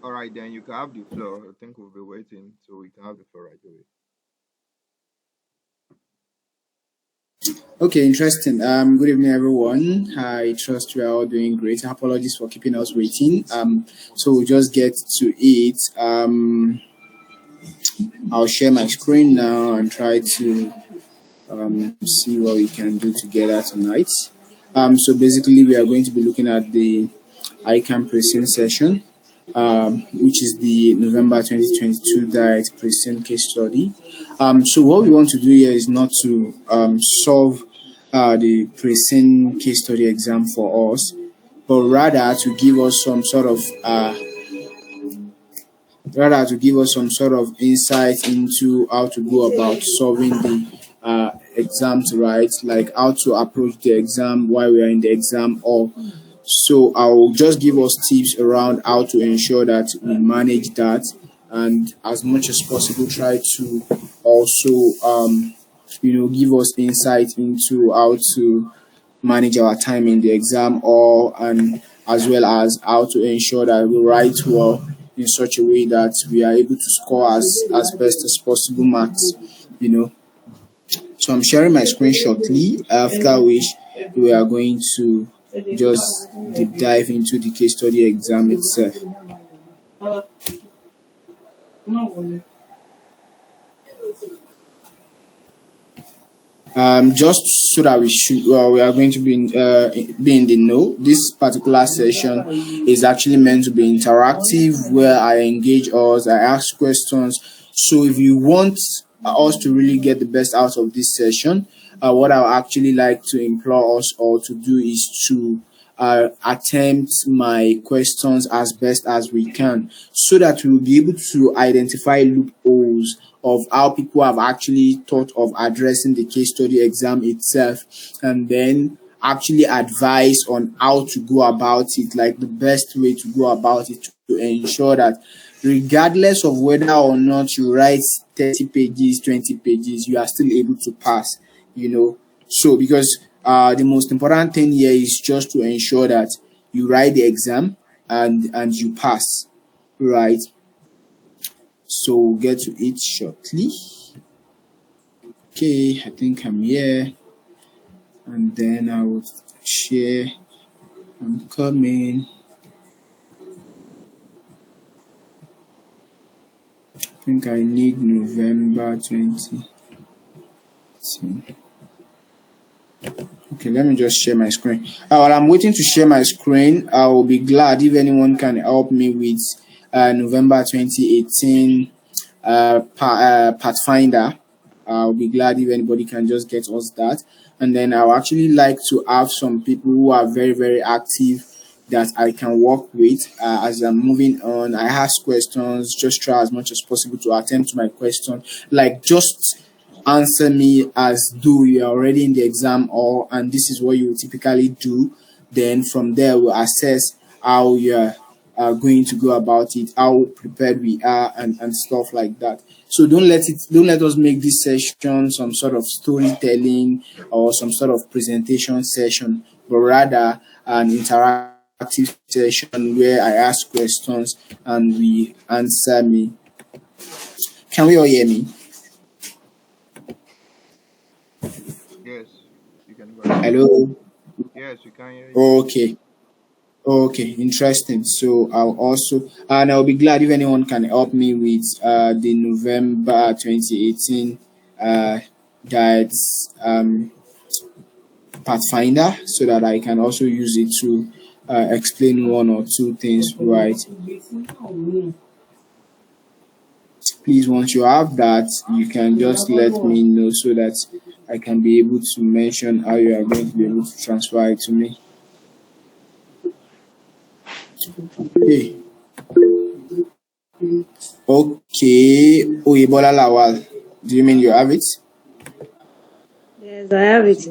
All right, then you can have the floor. I think we'll be waiting, so we can have the floor right away. Okay, interesting. Good evening, everyone. I trust we are all doing great. Apologies for keeping us waiting. So we'll just get to it. I'll share my screen now and try to see what we can do together tonight. So basically, we are going to be looking at the Ican Preseen session, which is the November 2022 Diet Preseen case study. So what we want to do here is not to solve the Preseen case study exam for us, but rather to give us some sort of insight into how to go about solving the exams, right? Like how to approach the exam while we are in the exam, or so I'll just give us tips around how to ensure that we manage that, and as much as possible try to also give us insight into how to manage our time in the exam, or and as well as how to ensure that we write well in such a way that we are able to score as best as possible marks. So I'm sharing my screen shortly, after which we are going to just deep dive into the case study exam itself. Just so that we are going to be in the know. This particular session is actually meant to be interactive, where I engage us, I ask questions. So if you want us to really get the best out of this session, what I would actually like to implore us all to do is to attempt my questions as best as we can, so that we will be able to identify loopholes of how people have actually thought of addressing the case study exam itself, and then actually advise on how to go about it, like the best way to go about it, to ensure that regardless of whether or not you write 30 pages, 20 pages, you are still able to pass, So because the most important thing here is just to ensure that you write the exam and you pass, right? So we'll get to it shortly. Okay, I think I'm here. And then I will share. I'm coming. I think I need November 20. Okay, let me just share my screen. While I'm waiting to share my screen, I will be glad if anyone can help me with November 2018 Pathfinder. I'll be glad if anybody can just get us that. And then I'll actually like to have some people who are very, very active that I can work with as I'm moving on. I ask questions, just try as much as possible to attempt my question. Like, just answer me as though you're already in the exam, and this is what you typically do. Then from there, we'll assess how you're going to go about it, how prepared we are, and stuff like that. So don't let us make this session some sort of storytelling or some sort of presentation session, but rather an interactive session where I ask questions and we answer me. Can we all hear me? Yes, you can go ahead. Hello? Yes, you can hear you. Okay, interesting. So I'll be glad if anyone can help me with the November 2018 guides Pathfinder, so that I can also use it to explain one or two things, right? Please, once you have that, you can just let me know so that I can be able to mention how you are going to be able to transfer it to me. Okay. Oyebola Lawal, do you mean you have it? Yes, I have it.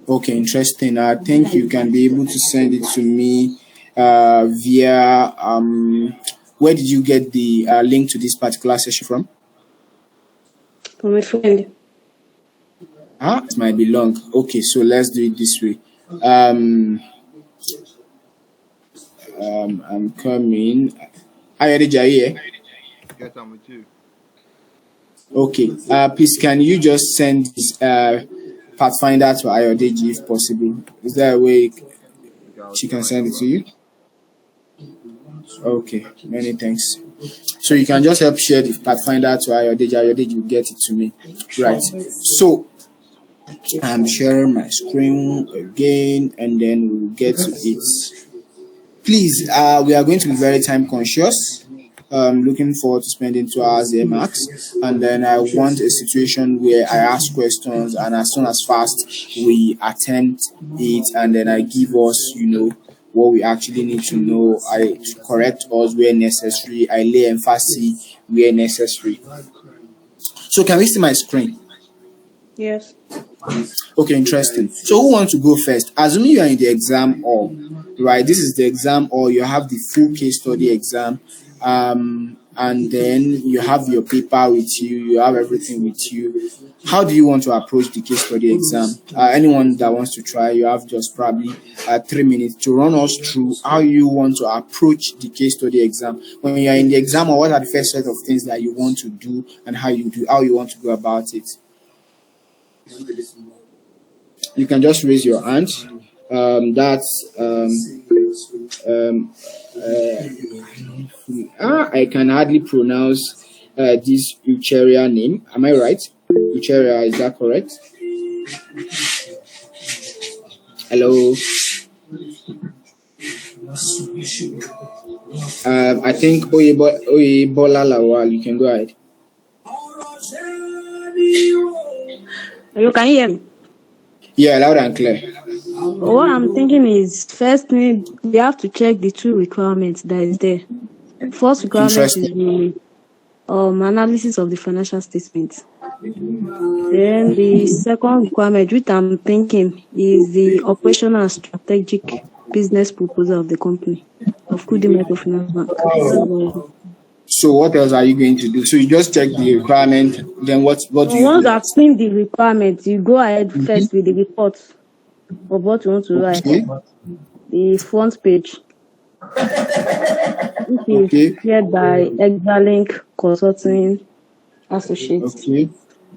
Okay, interesting. I think you can be able to send it to me via where did you get the link to this particular session from? From my friend. It might be long. Okay, so let's do it this way. I'm coming. Ayodeji, are you here? Yes, I'm with you. Okay. Please, can you just send this Pathfinder to Ayodeji if possible? Is there a way Okay, I'll she share can my send it number. to you? Okay. Many thanks. So you can just help share the Pathfinder to Ayodeji. Ayodeji will get it to me. Right. So I'm sharing my screen again, and then we'll get to it. Please, we are going to be very time conscious. Looking forward to spending 2 hours here max, and then I want a situation where I ask questions, and as soon as fast we attempt it, and then I give us, what we actually need to know. I correct us where necessary. I lay emphasis where necessary. So can we see my screen? Yes. Okay, interesting. So who wants to go first? Assuming you are in the exam hall, right? This is the exam hall. You have the full case study exam, and then you have your paper with you. You have everything with you. How do you want to approach the case study exam? Anyone that wants to try, you have just probably 3 minutes to run us through how you want to approach the case study exam. When you are in the exam, or what are the first set of things that you want to do, and how you want to go about it? You can just raise your hand. That's I can hardly pronounce this Ucheria name. Am I right? Ucheria, is that correct? Hello. I think Oyebola Lawal. You can go ahead. Hello, can you hear me? Yeah, loud and clear. What I'm thinking is, first, we have to check the two requirements that is there. First requirement is the analysis of the financial statement. Then the second requirement, which I'm thinking, is the operational and strategic business proposal of the company, of Qudus Microfinance Bank. So what else are you going to do? So you just check the requirement, then what do you Once do? I've seen the requirements, you go ahead first with the report of what you want to write. The front page. Which is prepared by Exalink Consulting Associates.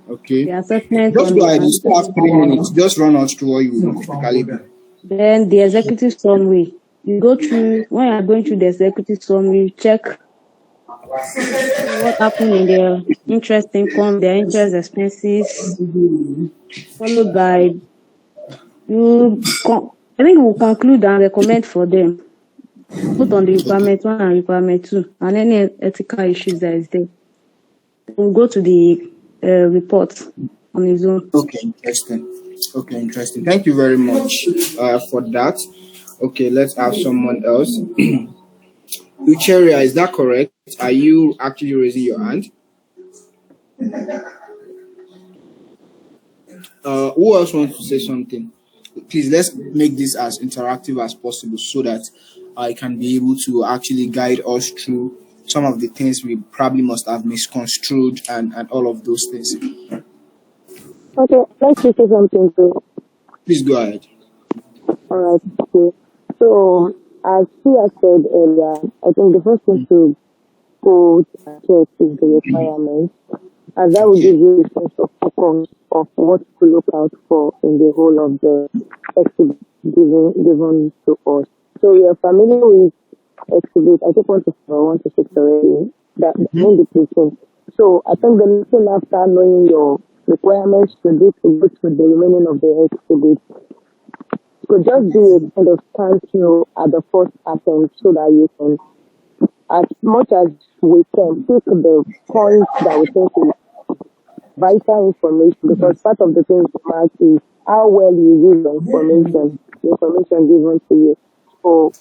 Okay. The assessment Just on go the ahead. You still have 3 minutes. Just run us through what you will typically do. Then the executive summary. You go through, when you are going through the executive summary, check what happened in their interest income, their interest expenses, followed by I think we'll conclude and recommend for them, both on the requirement 1 and requirement 2, and any ethical issues that is there. We'll go to the report on his own. Okay, interesting. Thank you very much for that. Okay, let's have someone else. Ucheria, is that correct? Are you actually raising your hand? Who else wants to say something? Please, let's make this as interactive as possible so that I can be able to actually guide us through some of the things we probably must have misconstrued and all of those things. Okay, let's say something too. Please go ahead. All right. Okay. So, as she has said earlier, I think the first thing to go to check is the requirements, and that will give you a sense of focus of what to look out for in the whole of the exhibit given to us. So, we are familiar with exhibit. I just want to fix already that indication. So, I think the little after knowing your requirements to do to go to the remaining of the exhibit could just be a kind of thank you at the first attempt so that you can, as much as we can, pick the points that we think is vital information, because part of the thing to mark is how well you use the information given to you. So,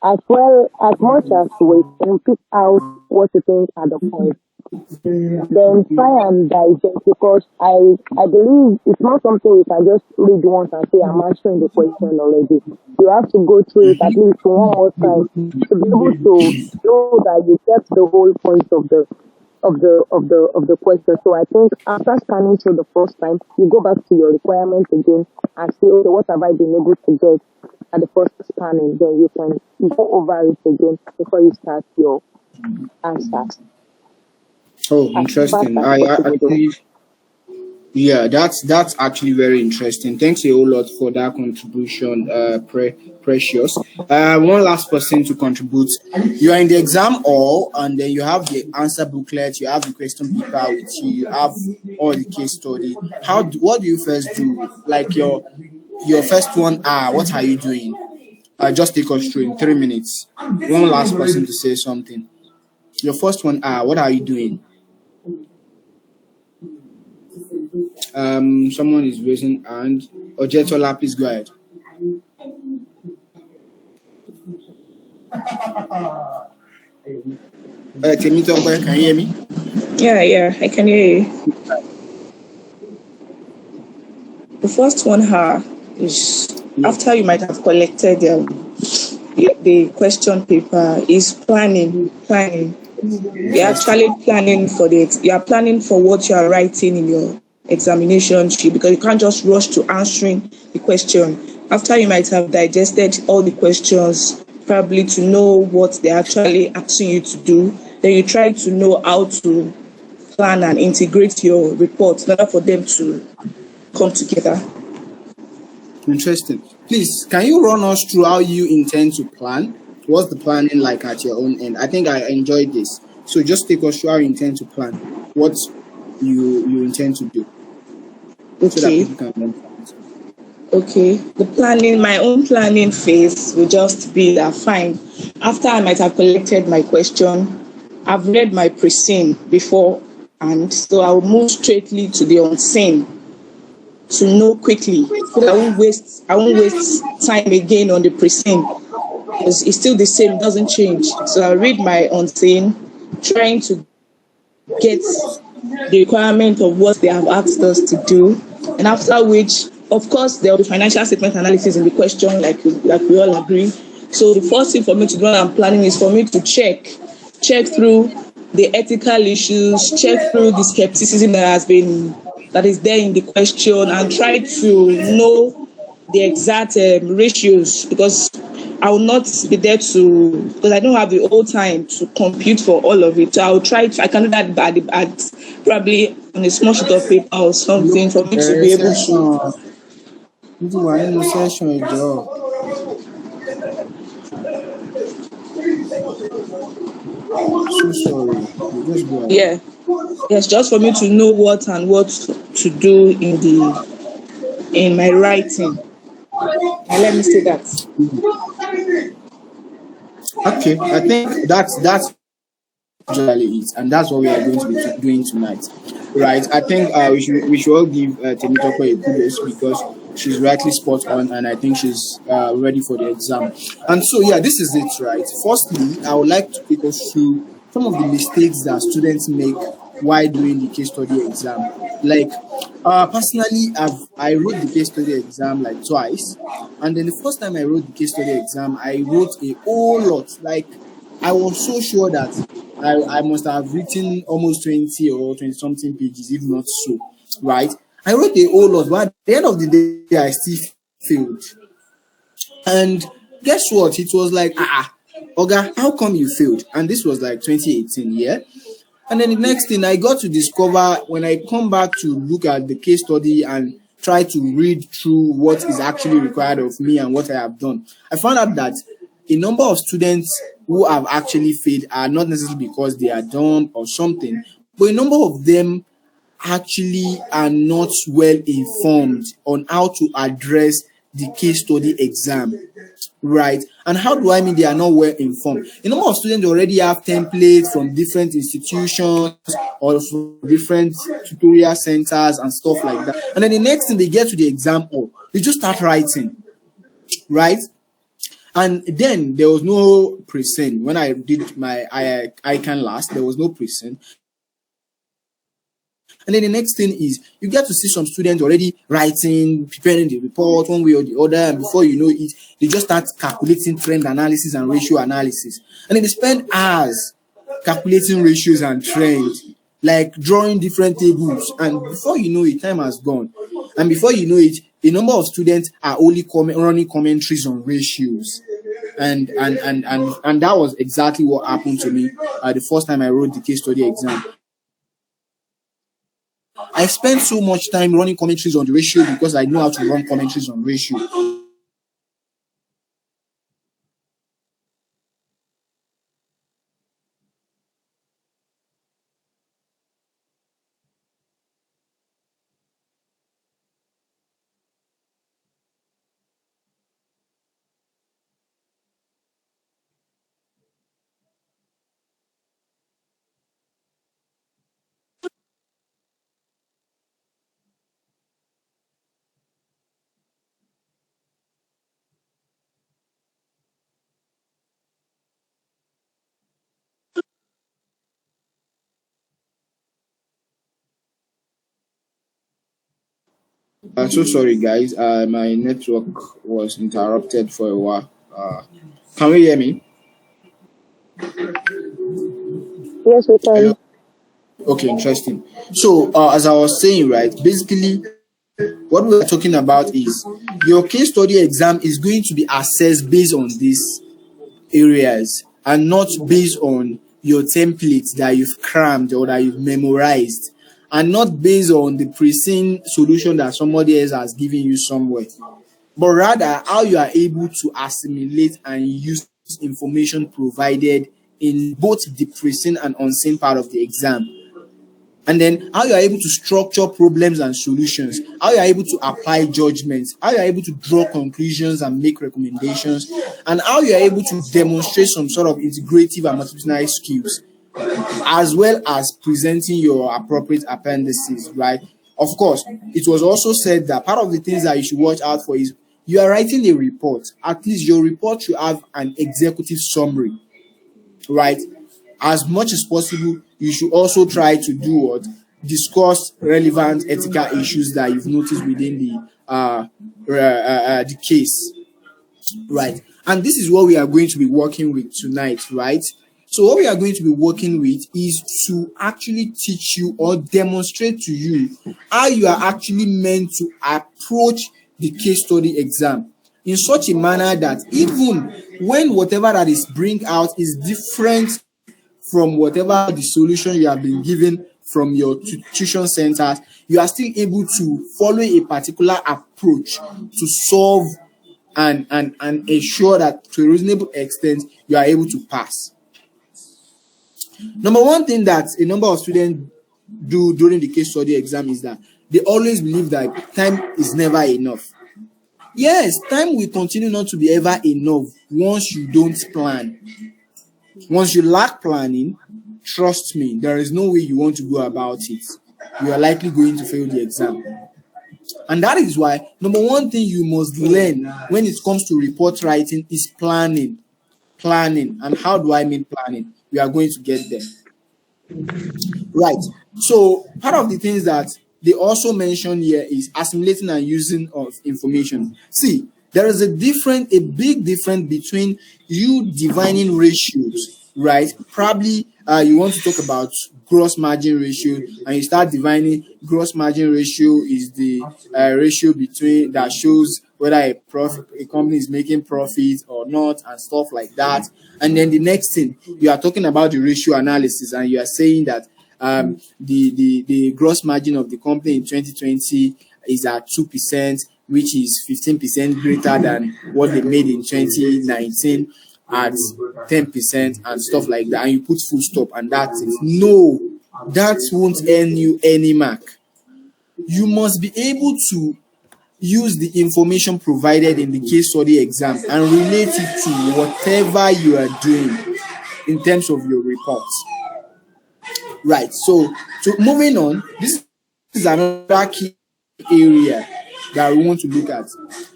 as much as we can pick out what you think are the points, then try and digest, because I believe it's not something you can just read once and say I'm answering the question already. You have to go through it at least one more time to be able to know that you get the whole point of of the question. So I think after scanning through the first time, you go back to your requirements again and see, okay, what have I been able to get at the first scanning? Then you can go over it again before you start your answers. Oh, As fast interesting. as I possible, though. actually, yeah, that's actually very interesting. Thanks a whole lot for that contribution, Precious. One last person to contribute. You are in the exam hall, and then you have the answer booklet, you have the question paper with you, you have all the case study. What do you first do? Like your first one. What are you doing? Just take us through in 3 minutes. One last person to say something. Your first one. What are you doing? Someone is raising hand. Ojetola, please go ahead. Temitope, can you hear me? Yeah, I can hear you. The first one is after you might have collected the question paper is planning. You're actually planning you are planning for what you are writing in your examination sheet, because you can't just rush to answering the question. After you might have digested all the questions, probably to know what they're actually asking you to do, then you try to know how to plan and integrate your report in order for them to come together. Interesting. Please, can you run us through how you intend to plan? What's the planning like at your own end? I think I enjoyed this. So just take us through how you intend to plan. What you intend to do. Okay. So that people can learn. Okay. My own planning phase will just be that fine. After I might have collected my question, I've read my Preseen before, and so I will move straightly to the unseen to know quickly, so that I won't waste time again on the Preseen, because it's still the same, it doesn't change. So I'll read my unseen, trying to get the requirement of what they have asked us to do, and after which, of course, there will be financial statement analysis in the question, like we all agree. So the first thing for me to do when I'm planning is for me to check through the ethical issues, check through the skepticism that is there in the question, and try to know the exact ratios, because I will not be there because I don't have the whole time to compute for all of it. So I will I can do that at probably on a small sheet of paper or something for me to be able to. So sorry. Just go ahead. Yeah. Yes, just for me to know what to do in my writing. And let me say that. Okay, I think that's usually it, and that's what we are going to be doing tonight, right? I think we should all give Temitope a kudos, because she's rightly spot on, and I think she's ready for the exam. And so yeah, this is it, right? Firstly, I would like to take us through some of the mistakes that students make while doing the case study exam. Like personally, I wrote the case study exam like twice, and then the first time I wrote the case study exam, I wrote a whole lot. Like I was so sure that I must have written almost 20 or 20 something pages, if not so, right? I wrote a whole lot, but at the end of the day, I still failed. And guess what? It was like, Oga, how come you failed? And this was like 2018, yeah? And then the next thing I got to discover when I come back to look at the case study and try to read through what is actually required of me and what I have done, I found out that a number of students who have actually failed are not necessarily because they are dumb or something, but a number of them actually are not well informed on how to address the case study exam, right? And how do I mean they are not well informed? A number of students already have templates from different institutions or from different tutorial centers and stuff like that. And then the next thing they get to the exam hall, they just start writing, right? And then there was no Preseen. When I did my Ican last, there was no Preseen. And then the next thing is you get to see some students already writing, preparing the report one way or the other, and before you know it, they just start calculating trend analysis and ratio analysis. And then they spend hours calculating ratios and trends. like drawing different tables, and before you know it, time has gone, and before you know it, a number of students are only running commentaries on ratios. And that was exactly what happened to me the first time I wrote the case study exam. I spent so much time running commentaries on the ratio because I know how to run commentaries on ratio. So sorry, guys. My network was interrupted for a while. Can you hear me? Yes, we Hello. can. Okay, interesting. So, as I was saying, right, basically, what we're talking about is your case study exam is going to be assessed based on these areas and not based on your templates that you've crammed or that you've memorized, and not based on the Preseen solution that somebody else has given you somewhere, but rather how you are able to assimilate and use information provided in both the Preseen and unseen part of the exam. And then how you are able to structure problems and solutions, how you are able to apply judgments, how you are able to draw conclusions and make recommendations, and how you are able to demonstrate some sort of integrative and multidisciplinary skills, as well as presenting your appropriate appendices, right? Of course, it was also said that part of the things that you should watch out for is you are writing a report. At least your report should have an executive summary, right? As much as possible, you should also try to do what? Discuss relevant ethical issues that you've noticed within the case, right? And this is what we are going to be working with tonight, right? So what we are going to be working with is to actually teach you or demonstrate to you how you are actually meant to approach the case study exam in such a manner that even when whatever that is bring out is different from whatever the solution you have been given from your tuition centers, you are still able to follow a particular approach to solve and ensure that to a reasonable extent you are able to pass. Number one thing that a number of students do during the case study exam is that they always believe that time is never enough. Yes, time will continue not to be ever enough once you don't plan. Once you lack planning, trust me, there is no way you want to go about it. You are likely going to fail the exam. And that is why, number one thing you must learn when it comes to report writing is planning. Planning. And how do I mean planning? We are going to get there. Right. So part of the things that they also mention here is assimilating and using of information. See, there is a big difference between you divining ratios, right? Probably you want to talk about gross margin ratio, and you start divining gross margin ratio is the ratio between that shows whether a company is making profit or not and stuff like that. And then the next thing, you are talking about the ratio analysis, and you are saying that the gross margin of the company in 2020 is at 2%, which is 15% greater than what they made in 2019 at 10% and stuff like that, and you put full stop and that's it. No, that won't earn you any mark. You must be able to use the information provided in the case study exam and relate it to whatever you are doing in terms of your reports. Right, so moving on, this is another key area that we want to look at.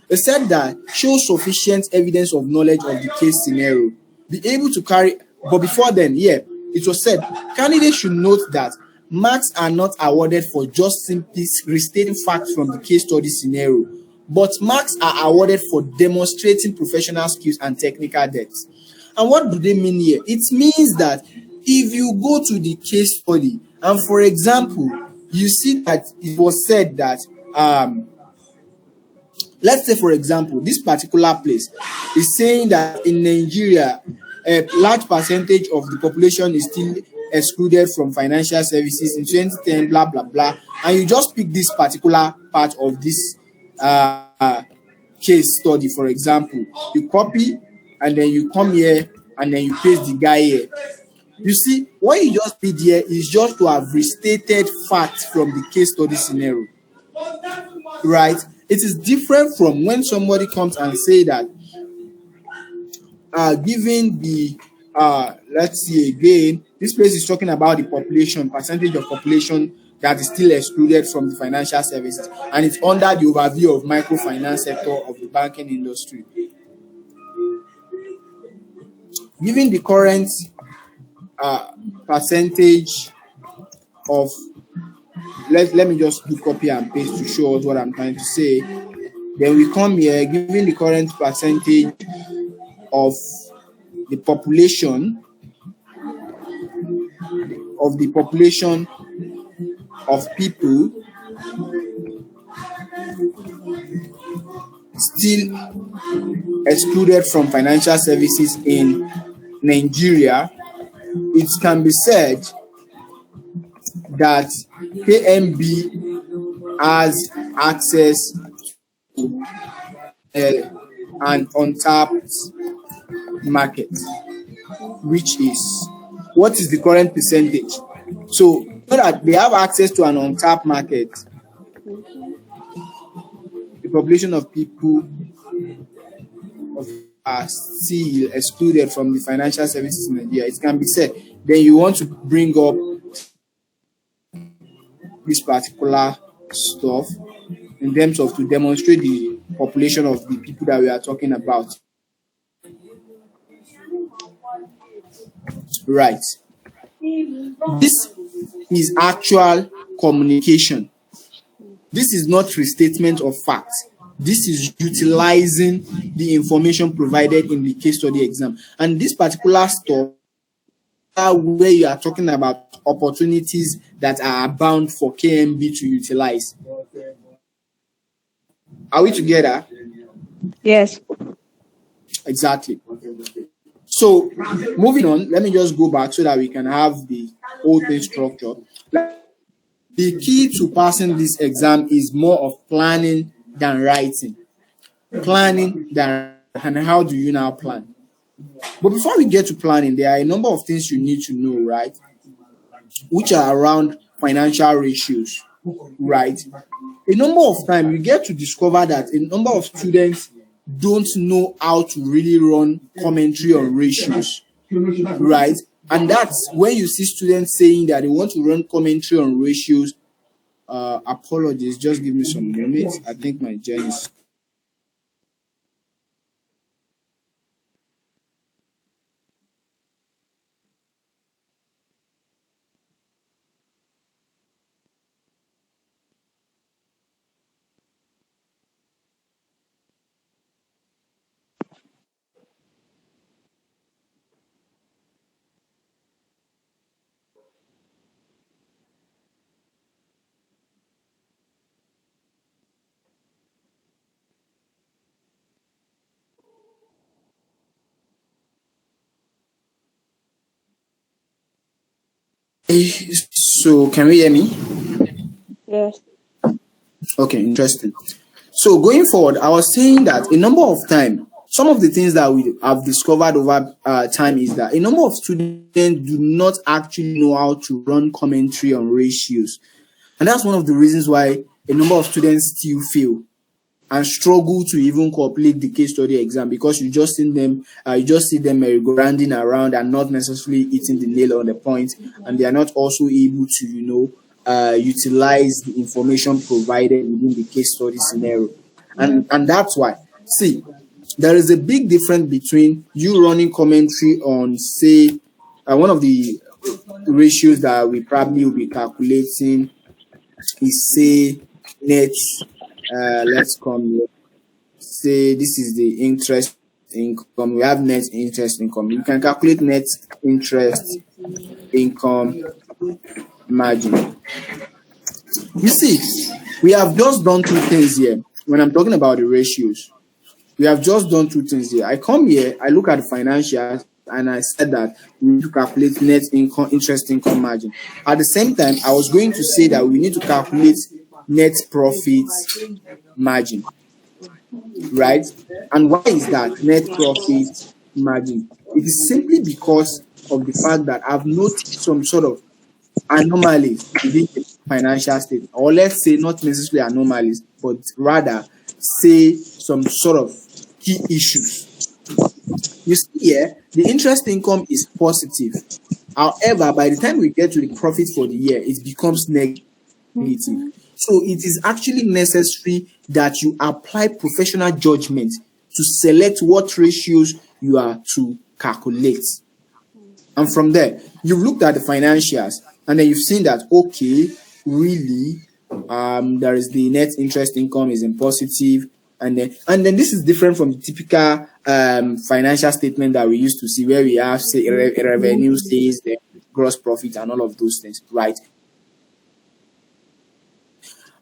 It said that show sufficient evidence of knowledge of the case scenario. Be able to carry, but before then, it was said candidates should note that marks are not awarded for just simply restating facts from the case study scenario, but marks are awarded for demonstrating professional skills and technical depth. And what do they mean here? It means that if you go to the case study And for example, you see that it was said that let's say, for example, this particular place is saying that in Nigeria, a large percentage of the population is still excluded from financial services in 2010, blah, blah, blah. And you just pick this particular part of this case study, for example. You copy, and then you come here, and then you paste the guy here. You see, what you just did here is just to have restated facts from the case study scenario, right? It is different from when somebody comes and say that, given the, let's see again, this place is talking about the population, percentage of population that is still excluded from the financial services, and it's under the overview of microfinance sector of the banking industry. Given the current percentage of, let me just do copy and paste to show us what I'm trying to say. Then we come here, given the current percentage of the population of people still excluded from financial services in Nigeria, it can be said that KMB has access to an untapped market, which is, what is the current percentage? So that they have access to an untapped market, the population of people are still excluded from the financial services in Nigeria. It can be said, then you want to bring up this particular stuff in terms of to demonstrate the population of the people that we are talking about. Right. This is actual communication. This is not restatement of facts. This is utilizing the information provided in the case study exam. And this particular stuff, where you are talking about opportunities that are bound for KMB to utilize. Are we together? Yes. Exactly. So, moving on, let me just go back so that we can have the whole thing structured. The key to passing this exam is more of planning than writing. Planning than, and how do you now plan? But before we get to planning, there are a number of things you need to know, right? Which are around financial ratios, right? A number of times you get to discover that a number of students don't know how to really run commentary on ratios, right? And that's when you see students saying that they want to run commentary on ratios. Apologies, just give me some minutes. I think my journey is. So, can we hear me? Yes. Okay, interesting. So, going forward, I was saying that a number of times, some of the things that we have discovered over time is that a number of students do not actually know how to run commentary on ratios. And that's one of the reasons why a number of students still fail and struggle to even complete the case study exam, because you just see them merry-go-rounding around and not necessarily hitting the nail on the point, and they are not also able to, utilize the information provided within the case study scenario. And that's why, see, there is a big difference between you running commentary on, say, one of the ratios that we probably will be calculating is, say, net. Let's come here. Say this is the interest income. We have net interest income. You can calculate net interest income margin. You see, we have just done two things here. When I'm talking about the ratios, we have just done two things here. I come here, I look at the financials, and I said that we need to calculate net income, interest income margin. At the same time, I was going to say that we need to calculate net profit margin, right? And why is that net profit margin? It is simply because of the fact that I've noticed some sort of anomalies within the financial state, or let's say not necessarily anomalies, but rather say some sort of key issues. You see here, the interest income is positive. However, by the time we get to the profit for the year, it becomes negative. So it is actually necessary that you apply professional judgment to select what ratios you are to calculate. And from there, you've looked at the financials, and then you've seen that, okay, really, there is the net interest income is in positive, and then this is different from the typical financial statement that we used to see, where we have say revenue, sales, the gross profit, and all of those things, right?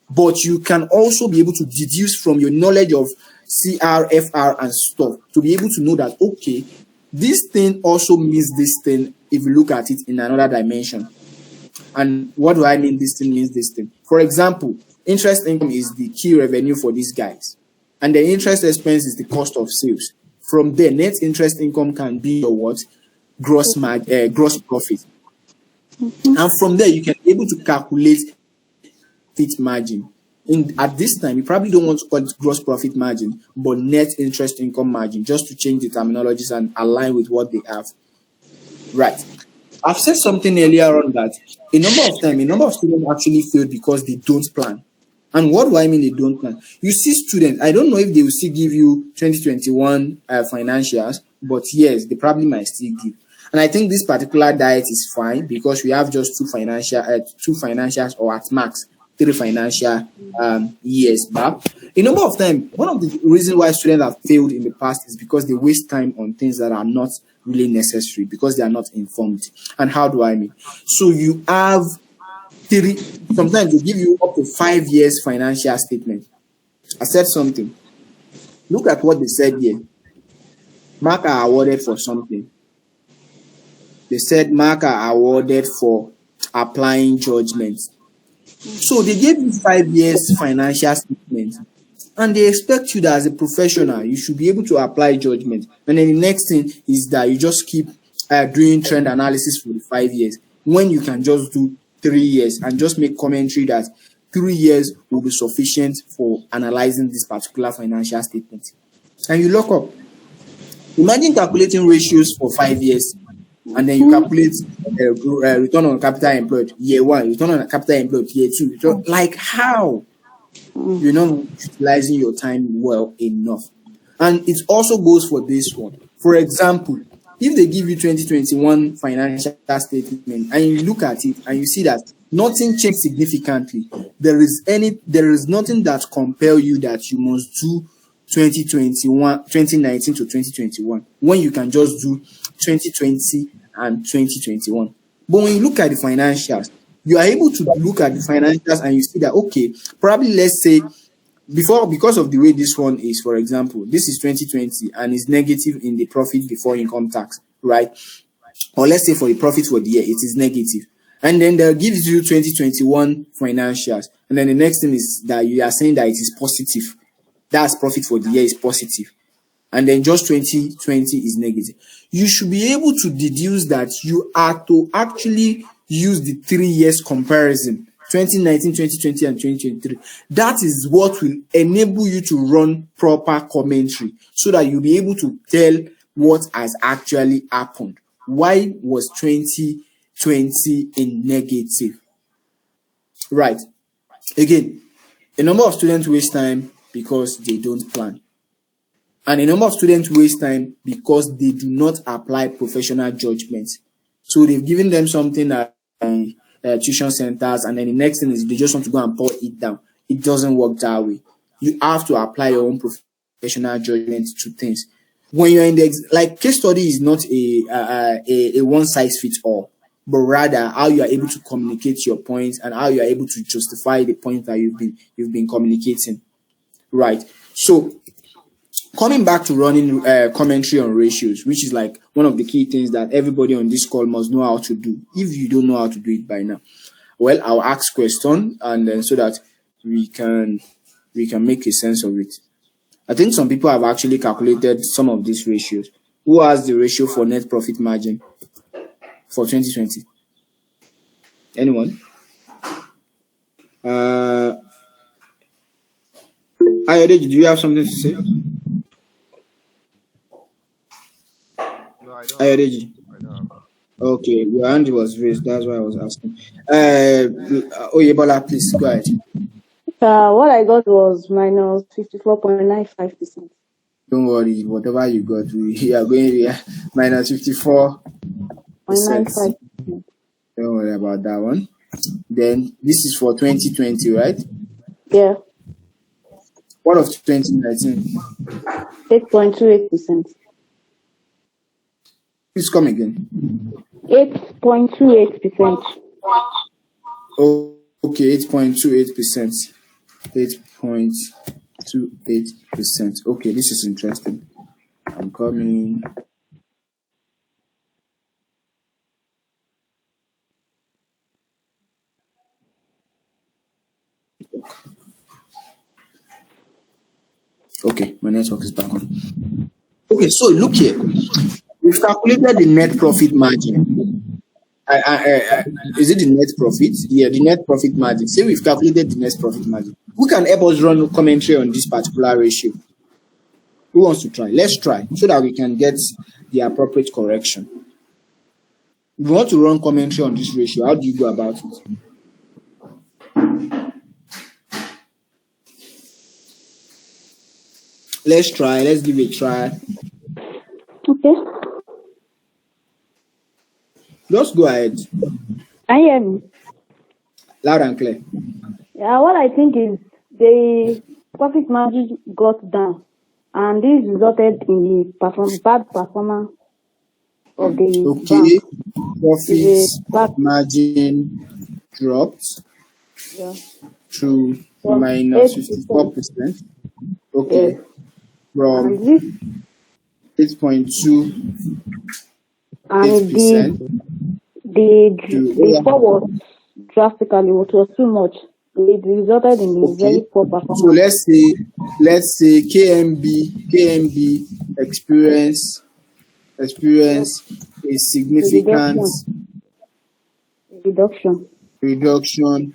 But you can also be able to deduce from your knowledge of CR, FR, and stuff to be able to know that, okay, this thing also means this thing if you look at it in another dimension. And what do I mean this thing means this thing? For example, interest income is the key revenue for these guys. And the interest expense is the cost of sales. From there, net interest income can be your what? Gross profit. And from there, you can be able to calculate profit margin. At this time, you probably don't want to call it gross profit margin, but net interest income margin, just to change the terminologies and align with what they have. Right. I've said something earlier on that a number of students actually fail because they don't plan. And what do I mean they don't plan? You see students, I don't know if they will still give you 2021 financials, but yes, they probably might still give. And I think this particular diet is fine because we have just two financials or at max 3 financial years back. A number of times, one of the reasons why students have failed in the past is because they waste time on things that are not really necessary because they are not informed. And how do I mean? So you have sometimes they give you up to 5 years financial statement. I said something. Look at what they said here. Mark are awarded for something. They said mark are awarded for applying judgment. So they gave you 5 years financial statement, and they expect you that as a professional, you should be able to apply judgment. And then the next thing is that you just keep doing trend analysis for the 5 years when you can just do 3 years and just make commentary that 3 years will be sufficient for analyzing this particular financial statement. And you lock up. Imagine calculating ratios for 5 years, and then you calculate return on capital employed year 1, return on capital employed year 2. Like how? You're not utilizing your time well enough. And it also goes for this one. For example, if they give you 2021 financial statement and you look at it and you see that nothing changed significantly, there is nothing that compel you that you must do 2019 to 2021 when you can just do 2020 and 2021. But when you look at the financials, you are able to look at the financials and you see that, okay, probably let's say because of the way this one is, for example, this is 2020 and is negative in the profit before income tax, right? Or let's say for the profit for the year, it is negative. And then they'll give you 2021 financials. And then the next thing is that you are saying that it is positive. That's profit for the year is positive. And then just 2020 is negative. You should be able to deduce that you are to actually use the 3 years comparison, 2019, 2020, and 2023. That is what will enable you to run proper commentary so that you'll be able to tell what has actually happened. Why was 2020 in negative? Right. Again, a number of students waste time because they don't plan. And a number of students waste time because they do not apply professional judgment. So they've given them something at tuition centers, and then the next thing is they just want to go and pour it down. It doesn't work that way. You have to apply your own professional judgment to things. When you're in the case study is not a one size fits all. but rather how you are able to communicate your points and how you are able to justify the point that you've been communicating. Right. So coming back to running commentary on ratios, which is like one of the key things that everybody on this call must know how to do. If you don't know how to do it by now, well, I'll ask question and then so that we can make a sense of it. I think some people have actually calculated some of these ratios. Who has the ratio for net profit margin for 2020? Anyone? Ayodeji, do you have something to say? No, I don't. Ayodeji. I don't. Okay, your hand was raised. That's why I was asking. Oyebola, please go ahead. What I got was minus 54.95%. Don't worry, whatever you got, we are going minus 54%. 0.95%. Don't worry about that one. Then this is for 2020, right? Yeah. What of 2019? 8.28%. Please come again. 8.28%. Oh, okay, 8.28%. 8.28%. Okay, this is interesting. I'm coming. Okay, my network is back on. Okay, so look here. We've calculated the net profit margin. Is it the net profit? Yeah, the net profit margin. Say we've calculated the net profit margin. Who can help us run commentary on this particular ratio? Who wants to try? Let's try so that we can get the appropriate correction. If you want to run commentary on this ratio, how do you go about it? Let's try. Let's give it a try. Okay. Just go ahead. Can you hear me? Loud and clear. Yeah, what I think is the profit margin got down, and this resulted in the bad performance of the Okay. bank. Profit margin dropped Yeah. to From minus 8%. 54%. Okay. Yes. From And this 8.28%. the fall was drastically, it was too much. It resulted in a very poor performance. So let's say KMB experience a significant reduction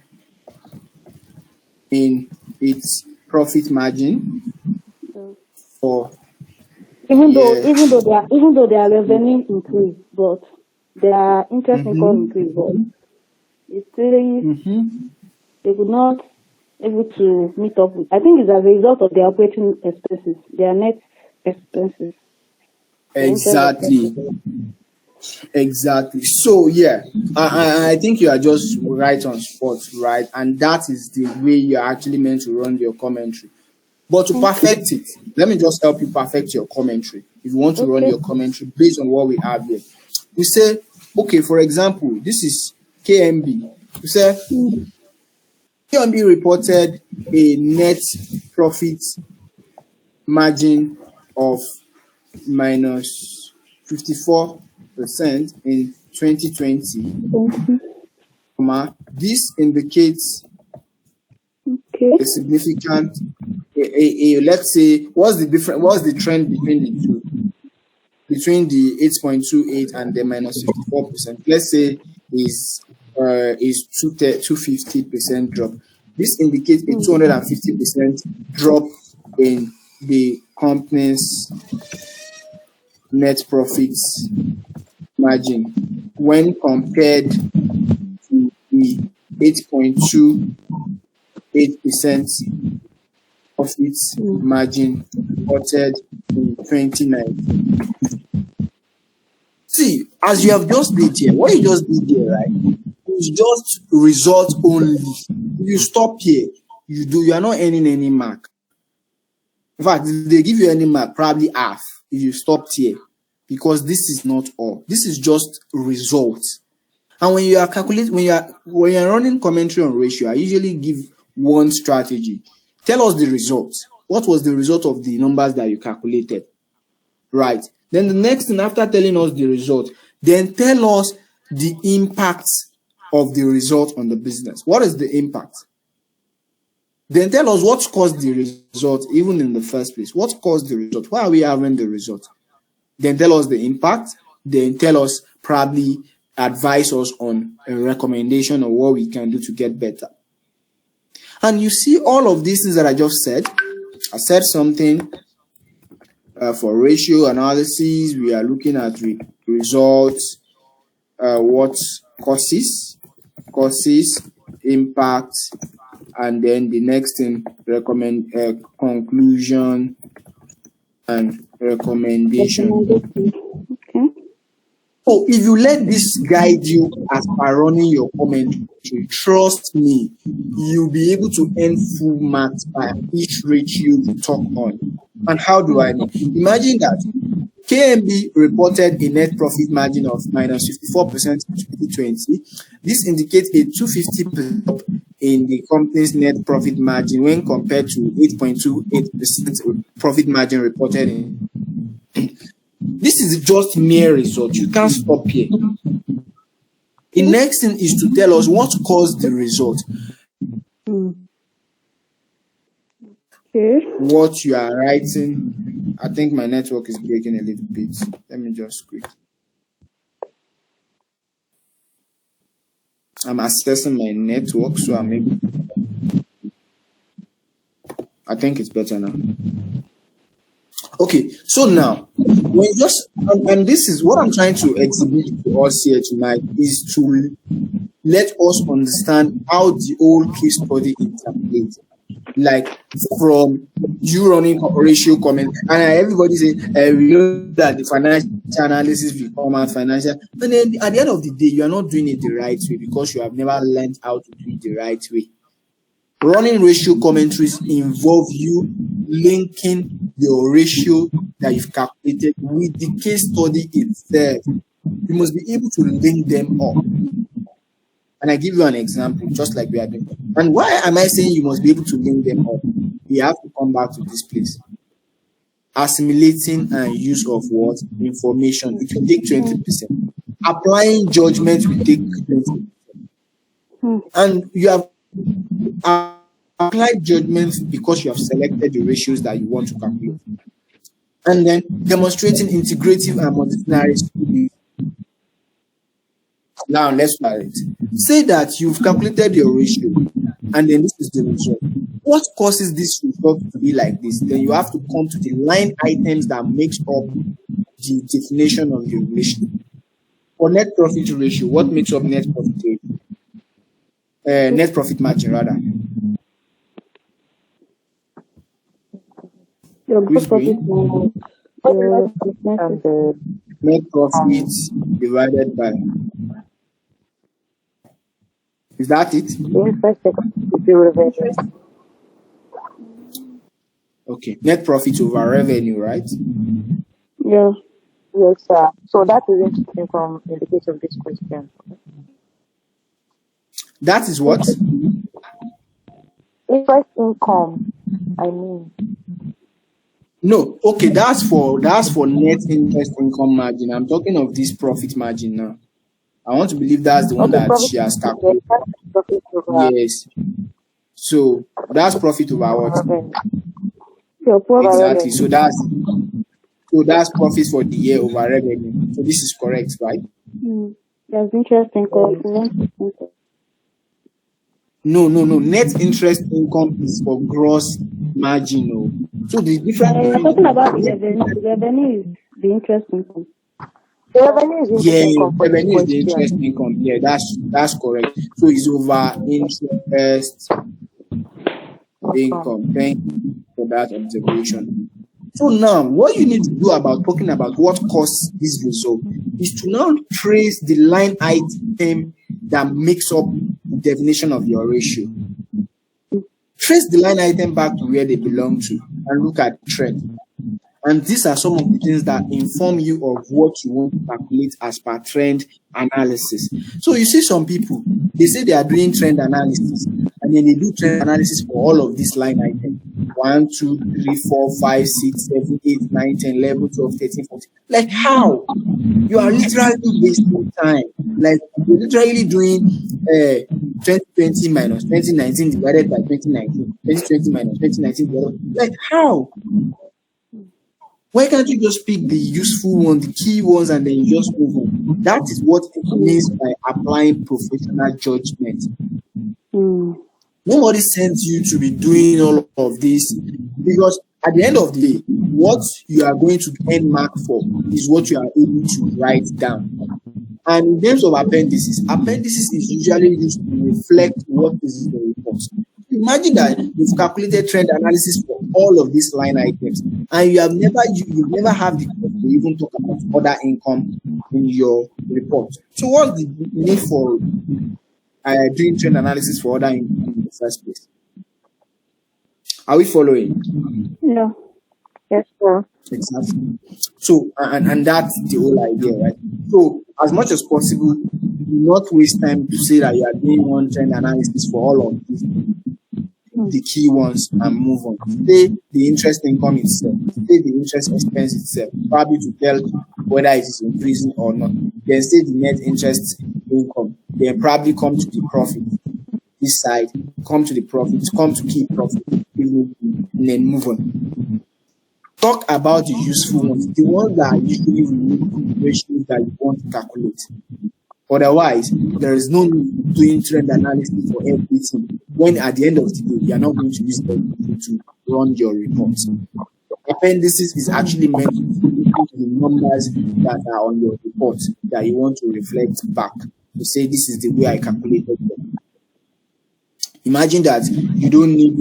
in its profit margin for even though their revenue increased, but their interest income increased, but it's still they could not able to meet up with. I think it's as a result of their operating expenses, their net expenses. Exactly. So yeah, I think you are just right on spot, right? And that is the way you're actually meant to run your commentary. But to perfect it, let me just help you perfect your commentary. If you want to run your commentary based on what we have here, we say, okay, for example, this is KMB. We say KMB reported a net profit margin of minus 54% in 2020. This indicates a significant, let's say, what's the trend between the two? Between the 8.28 and the minus 54%. Let's say is 250% drop. This indicates a 250% drop in the company's net profits margin when compared to the 8.28% of its margin reported in 2019. See, as you have just did here, what you just did here, right, is just result only. If you stop here, you are not earning any mark. In fact, if they give you any mark, probably half if you stopped here, because this is not all. This is just results. And when you are calculating, when you are running commentary on ratio, I usually give one strategy. Tell us the results. What was the result of the numbers that you calculated? Right. Then the next thing, after telling us the result, then tell us the impact of the result on the business. What is the impact? Then tell us what caused the result, even in the first place. What caused the result? Why are we having the result? Then tell us the impact. Then tell us, probably advise us on a recommendation of what we can do to get better. And you see all of these things that I just said. I said something for ratio analysis. We are looking at results, what causes, impact, and then the next thing, conclusion and recommendation. Okay. So if you let this guide you as by running your commentary, trust me, you'll be able to earn full marks by each ratio you talk on. And how do I mean? Imagine that KMB reported a net profit margin of minus 54% in 2020. This indicates a 250% drop in the company's net profit margin when compared to 8.28% profit margin reported in. This is just mere result. You can't stop here. The next thing is to tell us what caused the result. Okay. What you are writing. I think my network is breaking a little bit. Let me just quick. I'm assessing my network, so I'm able. I think it's better now. Okay, so now when just and this is what I'm trying to exhibit to us here tonight is to let us understand how the whole case study interprets. Like from you running ratio comment, and everybody say we know that the financial analysis will come out financial, and then at the end of the day, you are not doing it the right way because you have never learned how to do it the right way. Running ratio commentaries involve you linking your ratio that you've calculated with the case study itself. You must be able to link them up. And I give you an example, just like we are doing. And why am I saying you must be able to link them up? We have to come back to this place. Assimilating and use of what? Information. It will take 20%. Applying judgment will take 20%. And you have applied judgment because you have selected the ratios that you want to calculate. And then demonstrating integrative and multidisciplinary studies. Now let's start it. Say that you've calculated your ratio, and then this is the result. What causes this result to be like this? Then you have to come to the line items that makes up the definition of your ratio. For net profit ratio, what makes up net profit ratio? Net profit margin rather. Your gross profit net profit divided by. Is that it? Okay. Net profit over revenue, right? Yeah. Yes, sir. So that is interesting from in the case of this question. That is what? Interest income, I mean. No, okay, that's for net interest income margin. I'm talking of this profit margin now. I want to believe that's the one that she has calculated. Yes. So that's profit over what? Exactly. So that's profit for the year over revenue. So this is correct, right? That's interesting. No. Net interest income is for gross margin. No. So the difference. We're talking about the revenue. The revenue is the interest income. The revenue is revenue is the interest income. Yeah, that's correct. So it's over interest income. Thank you for that observation. So now, what you need to do about talking about what caused this result is to now trace the line item that makes up the definition of your ratio. Trace the line item back to where they belong to and look at the trend. And these are some of the things that inform you of what you want to calculate as per trend analysis. So you see some people, they say they are doing trend analysis, and then they do trend analysis for all of these line items. 1, 2, 3, 4, 5, 6, 7, 8, 9, 10, 11, 12, 13, 14. Like how? You are literally wasting time. Like you're literally doing 2020 minus 2019 divided by 2019. 2020 minus 2019 divided. Like how? Why can't you just pick the useful ones, the key ones, and then you just move on? That is what it means by applying professional judgment. Nobody sent you to be doing all of this, because at the end of the day, what you are going to earn mark for is what you are able to write down. And in terms of appendices is usually used to reflect what is in the report. Imagine that you've calculated trend analysis for all of these line items, and you've never had the cost to even talk about other income in your report. So what's the need for doing trend analysis for other income in the first place? Are we following? Yeah. Yes, sir. Exactly. So, and that's the whole idea, right? So, as much as possible, do not waste time to say that you are doing one trend analysis for all of these, the key ones, and move on. Say the interest income itself, say the interest expense itself, probably to tell whether it is increasing or not. Then say the net interest income. Then probably come to the profit. This side, come to the profit, come to key profit, and then move on. Talk about the useful ones, the ones that are usually remove ratios that you want to calculate. Otherwise, there is no need doing trend analysis for everything, when at the end of the day, you are not going to use everything to run your reports. Appendices is actually meant to the numbers that are on your report that you want to reflect back to say this is the way I calculated them. Imagine that you don't need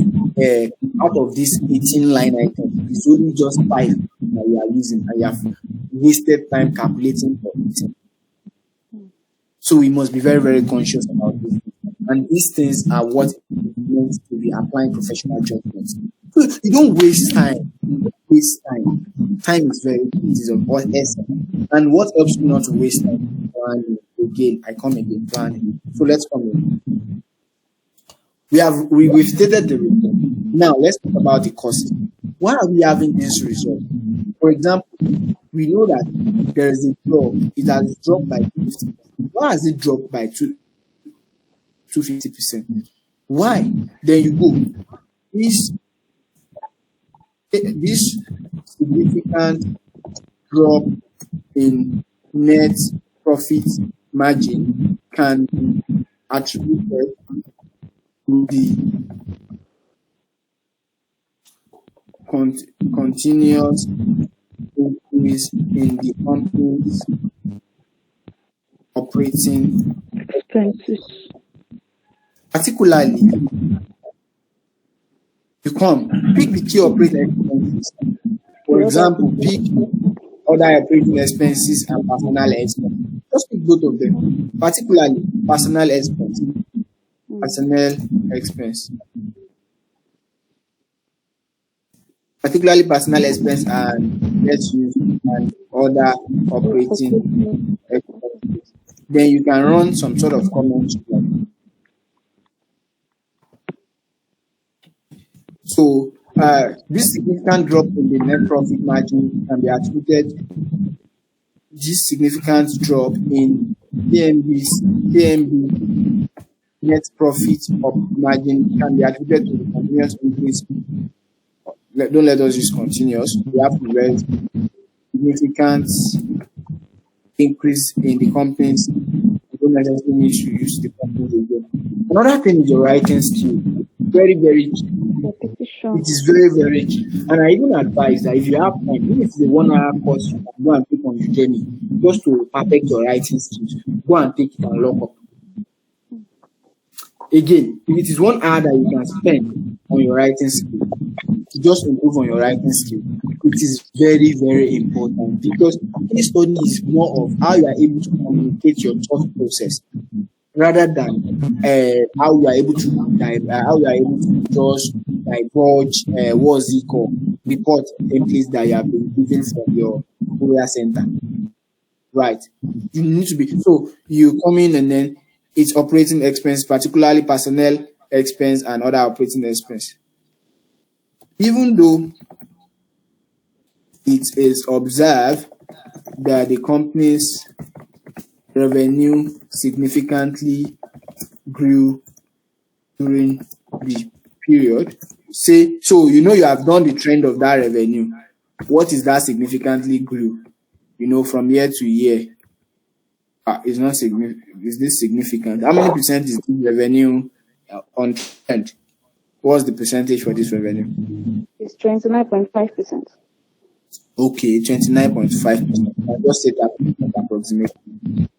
out of these 18 line items, it's only just 5 that you are using, and you have wasted time calculating for it. So we must be very, very conscious about this. And these things are what it means to be applying professional judgment. So you don't waste time. You don't waste time. Time is very it is of essence. And what helps you not to waste time? Planning. Again, I come again, planning. So let's come in. We've stated the result. Now let's talk about the causes. Why are we having this result? For example, we know that there is a drop. It has dropped by 50%. Why has it dropped by 250%? Why? Then you go. This significant drop in net profit margin can be attributed to the continuous increase in the company's operating Expenses. Particularly, you pick the key operating expenses. For example, pick other operating expenses and personal expenses. Just pick both of them. Particularly, personal expense. Personnel expense. Particularly personal expense and let's use and other operating expenses. Then you can run some sort of commentary. So this significant drop in the net profit margin can be attributed. This significant drop in PMB net profit margin can be attributed to the continuous increase. Don't let us use continuous. We have to write significant increase in the companies. You don't necessarily need to use the companies again. Another thing is your writing skill. Very, very key. It is very, very key. And I even advise that if you have time, even if it's a 1 hour course, you can go and take on the journey just to perfect your writing skills. Go and take it and lock up. Again, if it is 1 hour that you can spend on your writing skill, to just improve on your writing skill, it is very, very important, because this study is more of how you are able to communicate your thought process rather than how you are able to just divulge what's it called report templates that you have been living from your courier center, right? You need to be, so you come in and then it's operating expense, particularly personnel expense and other operating expense. Even though it is observed that the company's revenue significantly grew during the period. Say, so you know you have done the trend of that revenue. What is that significantly grew? You know, from year to year. It's not significant. Is this significant? How many percent is the revenue on trend? What's the percentage for this revenue? It's 29.5%. Okay, 29.5%. I just say that approximately.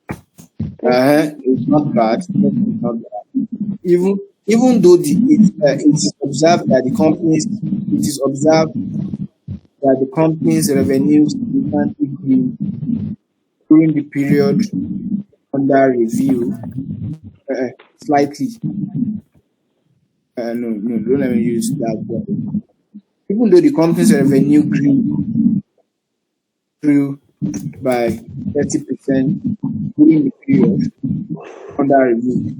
It's not bad. It's not bad. Even though it is observed that the company's revenues significantly grew during the period under review, slightly. No, don't let me use that word. Even though the company's revenue grew by 30% during the period under review,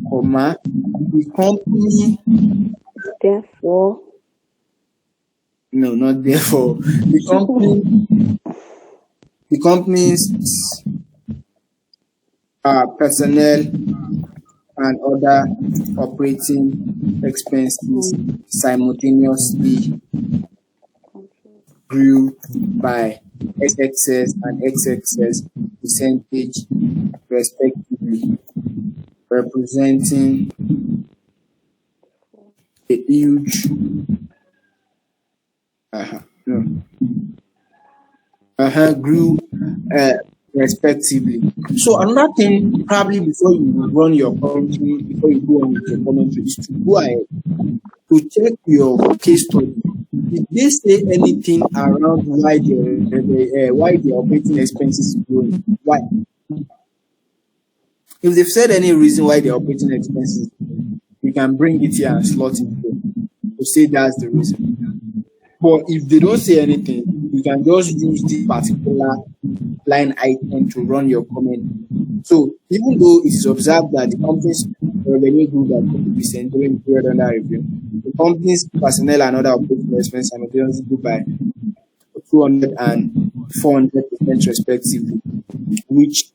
the company, Therefore, no, not therefore, the company's personnel and other operating expenses simultaneously grew by XXS and XXS percentage respectively, representing a huge grew respectively. So another thing, probably before you run your commentary, before you go on with your commentary, is to go ahead to check your case study. Did they say anything around why the operating expenses is growing? Why? If they've said any reason why the operating expenses, you can bring it here and slot it here to say that's the reason. But if they don't say anything, you can just use this particular line item to run your comment. So even though it is observed that the company's revenue grew by 20% during the period under review, the company's personnel and other operating expenses simultaneously grew by 200 and 400% respectively, which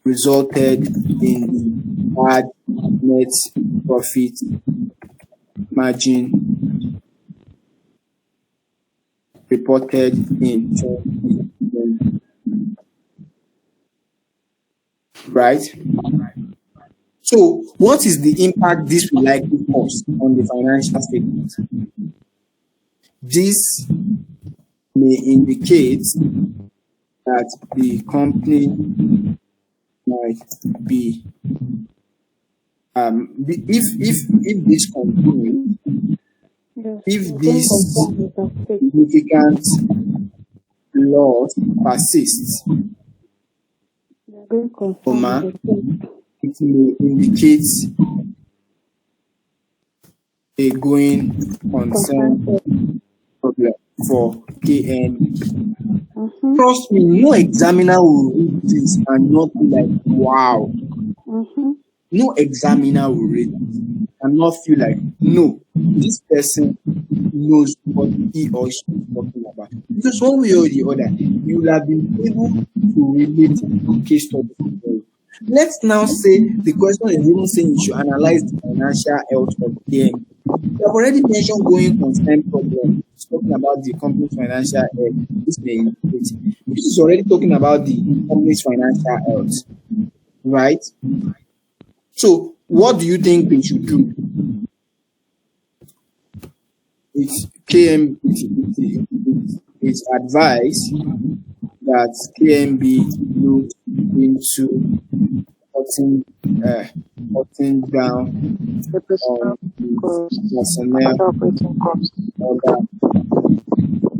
resulted in the bad net profit margin reported in 2020. Right? So, what is the impact this will likely cause on the financial statement? This may indicate that the company might be, if this continues, if this significant loss persists, it may indicate a going concern problem for KN. Trust me, no examiner will read this and not be like, wow. No examiner will read it and not feel like, no, this person knows what he or she is talking about. Because one way or the other, you will have been able to relate the case study. Let's now say the question is even saying you should analyze the financial health of KM. We have already mentioned going concern problem. It's talking about the company's financial health. This may indicate. This is already talking about the company's financial health, right? So, what do you think they should do? It's advised that KMB look into cutting down on personnel.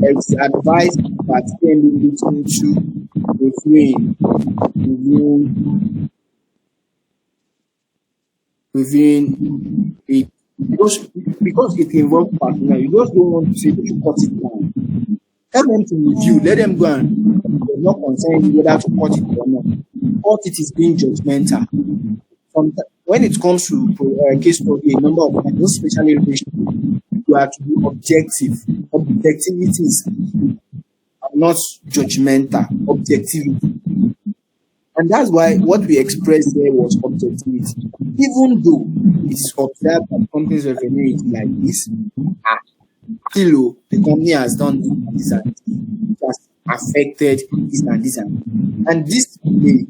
It's advised that KMB look into reviewing it because it involves personnel. You just don't want to say that you cut it down. Tell them to review. Let them go and they're not concerned whether to cut it or not. Cut it is being judgmental. When it comes to case study, a number of times, especially you have to be objective. Objectivity is not judgmental. Objectivity. And that's why what we expressed there was objectivity. Even though it is observed that companies' revenue is like this, still the company has done this and this, it has affected this and this and this way.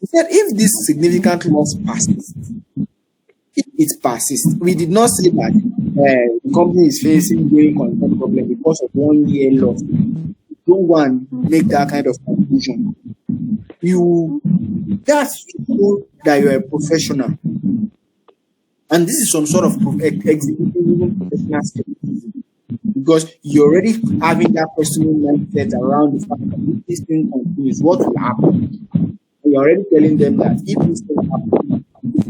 He said if this significant loss persists, if it persists, we did not say that the company is facing going concern problem because of 1 year loss. Don't want to make that kind of conclusion. That's to show that you're a professional. And this is some sort of executing professional skills. Because you're already having that personal mindset around the fact that if this thing continues, what will happen? And you're already telling them that if this thing happens,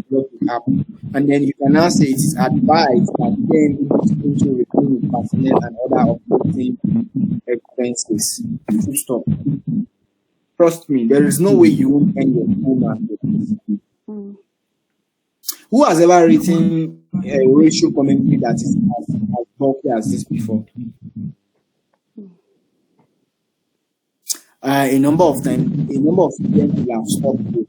what will happen? And then you can now say it is advised that then it is going to return with personnel and other operating expenses. Full stop. Trust me, there is no way you won't end your home market. Who has ever written a ratio commentary that is as bulky as this before? A number of students will have stopped here.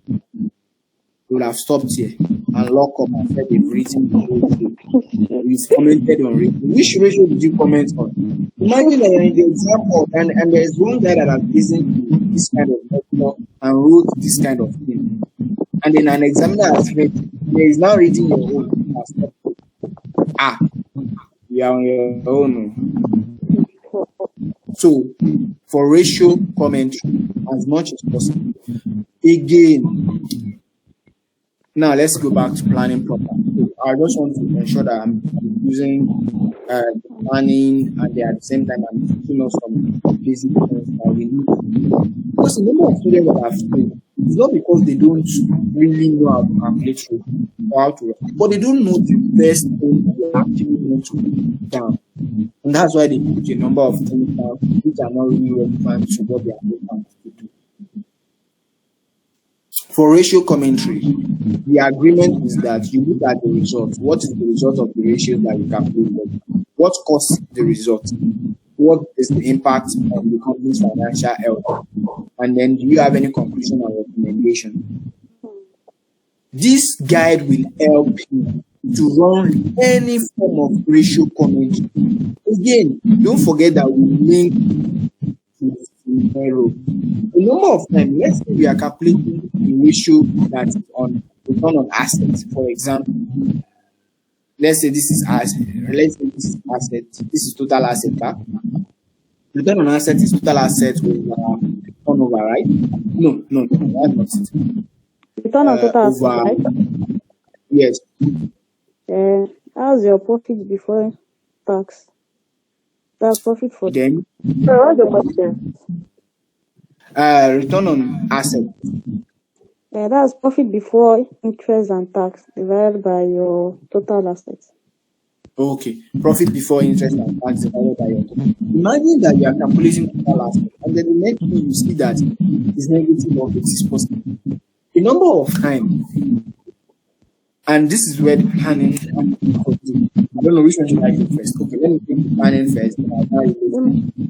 They will have stopped here and lock up and said they've written the ratio. It's commented on ratio. Which ratio did you comment on? Imagine that you're in the exam hall and there's one guy that has listened to this kind of lecture and wrote this kind of thing. And then an examiner has read, there is now reading your own. You are on your own. So, for ratio commentary, as much as possible. Again, now let's go back to planning proper. So I just want to ensure that I'm using the planning and at the same time I'm teaching us some basic things that we need. Because the number of students that I've seen, it's not because they don't really know how to calculate or how to, but they don't know the best thing they actually want to put down. And that's why they put a number of things down which are not really relevant to what they are looking to do. For ratio commentary, the agreement is that you look at the result. What is the result of the ratio that you calculated? What caused the result? What is the impact on the company's financial health? And then do you have any conclusion or recommendation? This guide will help you to run any form of ratio commentary. Again, don't forget that we link to the scenario. A number of times, let's say we are calculating the ratio that is on return on assets. For example, let's say this is asset. This is total asset back. Return on asset is total asset over turnover, right? No, that's not it. Return on total asset, right? Yes. How's your profit before tax? That's profit for Then. So what's the question? Return on asset. That's profit before interest and tax divided by your total assets. Okay, profit before interest and tax divided by your total. Imagine that you are calculating total assets, and then the next thing you see that is negative or it is positive. A number of times, and this is where the planning. I don't know which one you like first. Okay, let me take the planning first.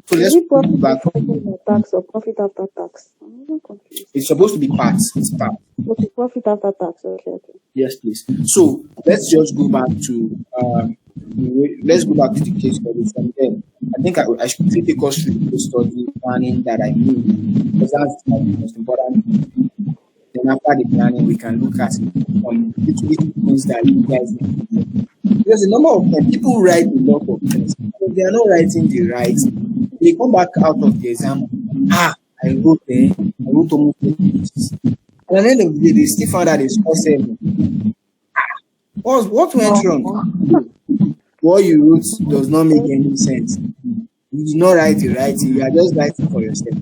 So let's profit go back. before tax or profit after tax? I'm even confused. It's supposed to be parts. It's part. Okay, profit after tax. Okay. Yes, please. So let's just go back to the case study from there. I think I should take us through the case study planning that I need, because that's the most important. Then after the planning, we can look at some little things that you guys need. Because a number of times people write a lot of things, but they are not writing the right. They come back out of the exam. I wrote almost 8 pages. And at the end of the day, they still found that they scored 7. What went wrong? What you wrote does not make any sense. You did not write it right. You are just writing for yourself.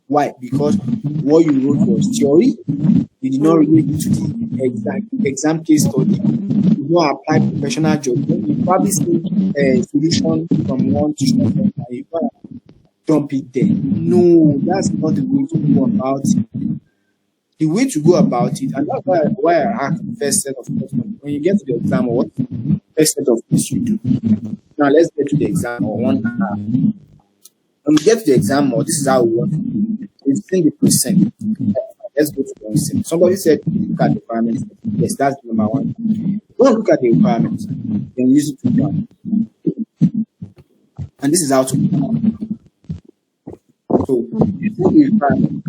Why? Because what you wrote was theory. You did not relate it to the exam case study. You did not apply professional judgment. You probably see a solution from one tuition center you gotta dump it there. No, that's not the way to go about it. The way to go about it, and that's why I asked the first set of questions. When you get to the exam, what's the first set of things you do? Now let's get to the exam or one. When we get to the exam, or this is how we want to do it. We've seen the percent. Let's go to the percent. Somebody said look at the requirements. Yes, that's the number one. Don't look at the requirements, then use it to plan. And this is how to plan. So you see the requirement.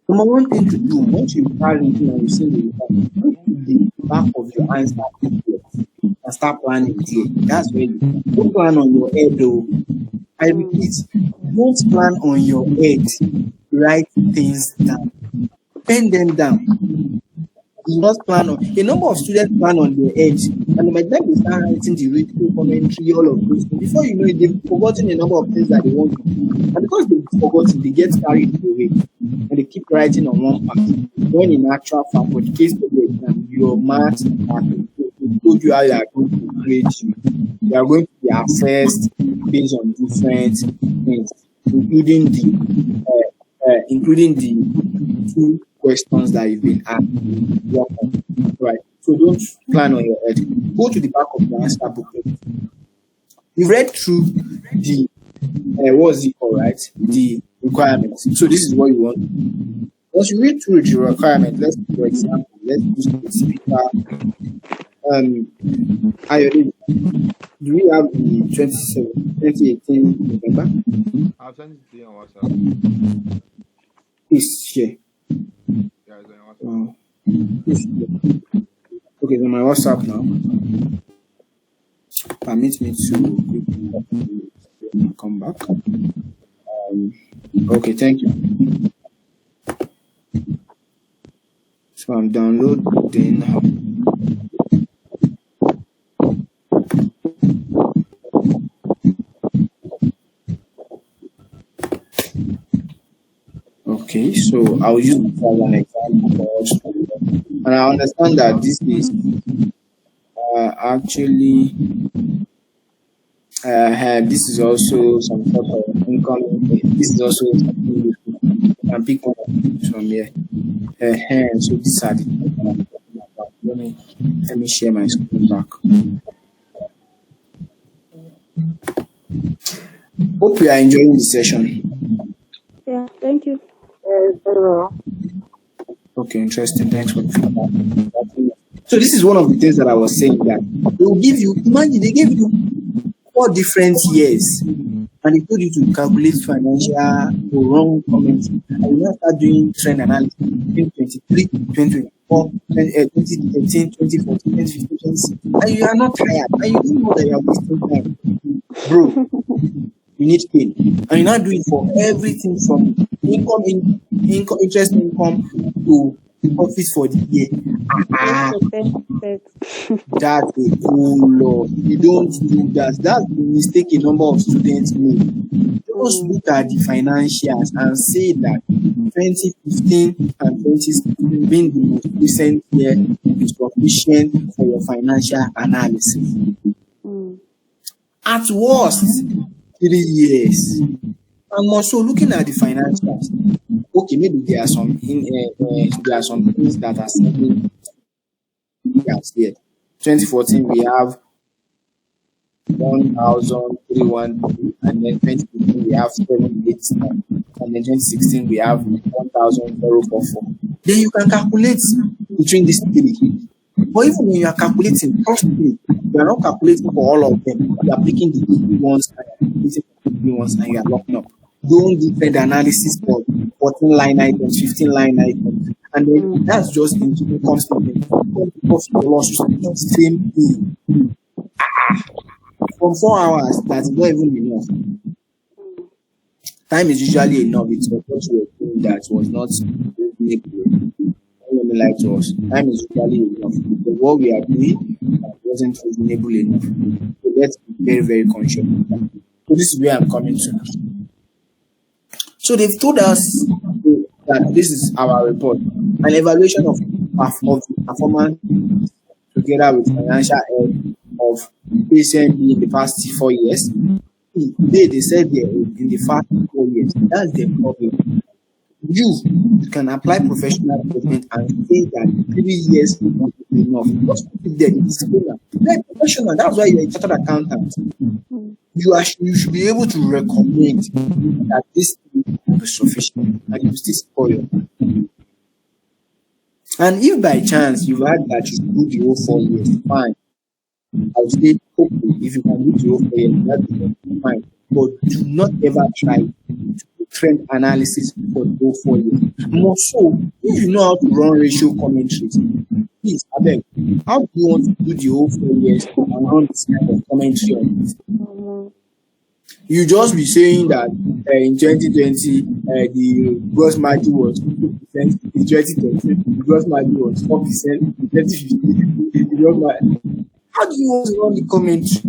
Number one thing to do, once you start looking and you see the requirement, go to the back of your answer and start planning there. That's where you don't plan on your head though. I repeat, don't plan on your head. Write things down. Pen them down. Do not plan on. A number of students plan on their head, and by the time they start writing the radio commentary, all of those things, before you know it, they've forgotten a number of things that they want to do. And because they've forgotten, they get carried away and they keep writing on one part. When in actual fact, for the case of the exam, your marks told you how you are going to grade you. You are going to be assessed based on different things, including the two questions that you've been asked. Right. So don't plan on your head. Go to the back of the answer booklet. You've read through the what's it called, right? The requirements. So this is what you want. Once you read through the requirement, let's for example, let's use the speaker. Do we have the 2018 November? I've sent it to you on WhatsApp. Please share. Yeah, it's on WhatsApp. Okay, so my WhatsApp now. Permit me to quickly come back. Okay, thank you. So I'm downloading. Okay, so I'll use it as an example for us. And I understand that this is actually this is also some sort of income. This is also something you can pick up from here. So these are the let me share my screen back. Hope you are enjoying the session. Yeah, thank you. Okay, interesting. Thanks for the feedback. So this is one of the things that I was saying, that they will give you, imagine they gave you 4 different years and they told you to calculate financial or wrong comments, and you now start doing trend analysis 2023, 2024, 2013, 2014, 2015, 2016, and you are not tired and you don't know that you are wasting time. Bro, you need pay. And you're not doing for everything from interest income to profit for the year. That's a whole lot. You don't do that. That's the mistake a number of students make. Just look at the financials and say that 2015 and 2016 being the most recent year is sufficient for your financial analysis. At worst, 3 years. And also looking at the financials, okay, maybe there are some things that are something here. 2014 we have 1,313, and then 2015 we have 789, and then 2016 we have 1,044. Then you can calculate between these 3. But even when you are calculating, trust me, you are not calculating for all of them. You are picking the easy ones and you are locking up. Don't do trend analysis for 14 line items, 15 line items, and then that's just into income statement. Profit or loss, same thing. From 4 hours, that's not even enough. Time is usually enough. It's what you were doing that was not reasonable. Like to us, time is usually enough. But what we are doing wasn't reasonable enough. So let's be very, very conscious. So this is where I'm coming to. So they've told us that this is our report, an evaluation of performance together with financial health of the patient in the past 4 years. They said they're in the past 4 years. That's the problem. You can apply professional development and say that 3 years is not enough. Just put it there in disclaimer. Like professional, that's why you're a chartered accountant. You should be able to recommend that this will be sufficient and you still score your mark. And if by chance you've had that you do the whole 4 years, fine. I would say, okay, if you can do the whole 4 years, that's fine. But do not ever try to do trend analysis for the whole 4 years. More so, if you know how to run ratio commentaries, please, I beg, how do you want to do the whole 4 years and run this kind of commentary on it? You just be saying that in 2020 the gross margin was 2%, in 2020 the gross margin was 4%, in 2015 the gross margin. How do you want to run the commentary?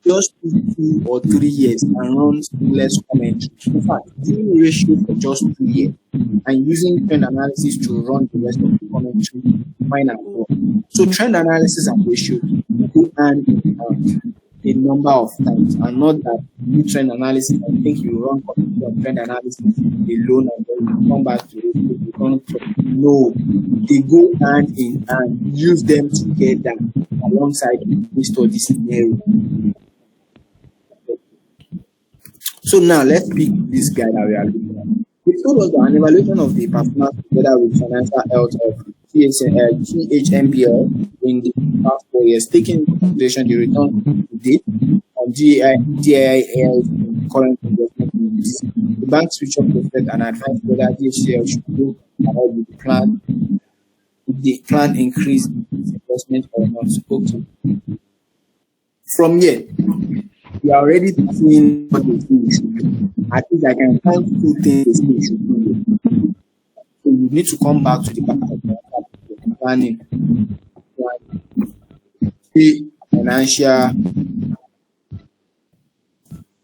Just 2 or 3 years and run less commentary. In fact, doing ratio for just 2 years and using trend analysis to run the rest of the commentary, fine and well. So trend analysis and ratio go hand in hand a number of times, and not that you trend analysis and think you run trend analysis alone and then you come back to it. No, they go hand in hand. Use them together alongside the study scenario. So now let's pick this guy that we are looking at. It told us that an evaluation of the performance together with financial health of THMPL in the past 4 years, taking into consideration the return to date on DIL current investment needs. The bank's future prospect and advise whether DHCL should go ahead with the plan increase investment or not. Okay. From here, we are already seeing what the thing should do. I think I can count 2 things the thing should do. So you need to come back to the back of the planning. The financial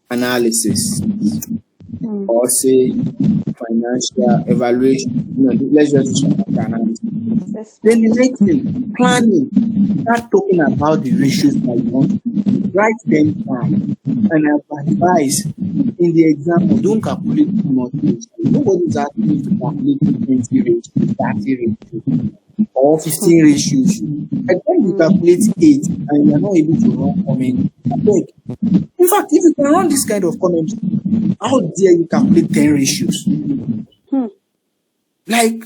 analysis or say financial evaluation. No, let's just do financial analysis. Then the next thing, planning. Start talking about the ratios that you want to write them down. And I advise in the example, don't calculate too much ratio. Nobody is asking you to calculate 20 ratios, 30 ratios, or 15 ratios. And when you calculate 8 and you are not able to run comment, in fact, if you can run this kind of comment, how dare you calculate 10 ratios? Like,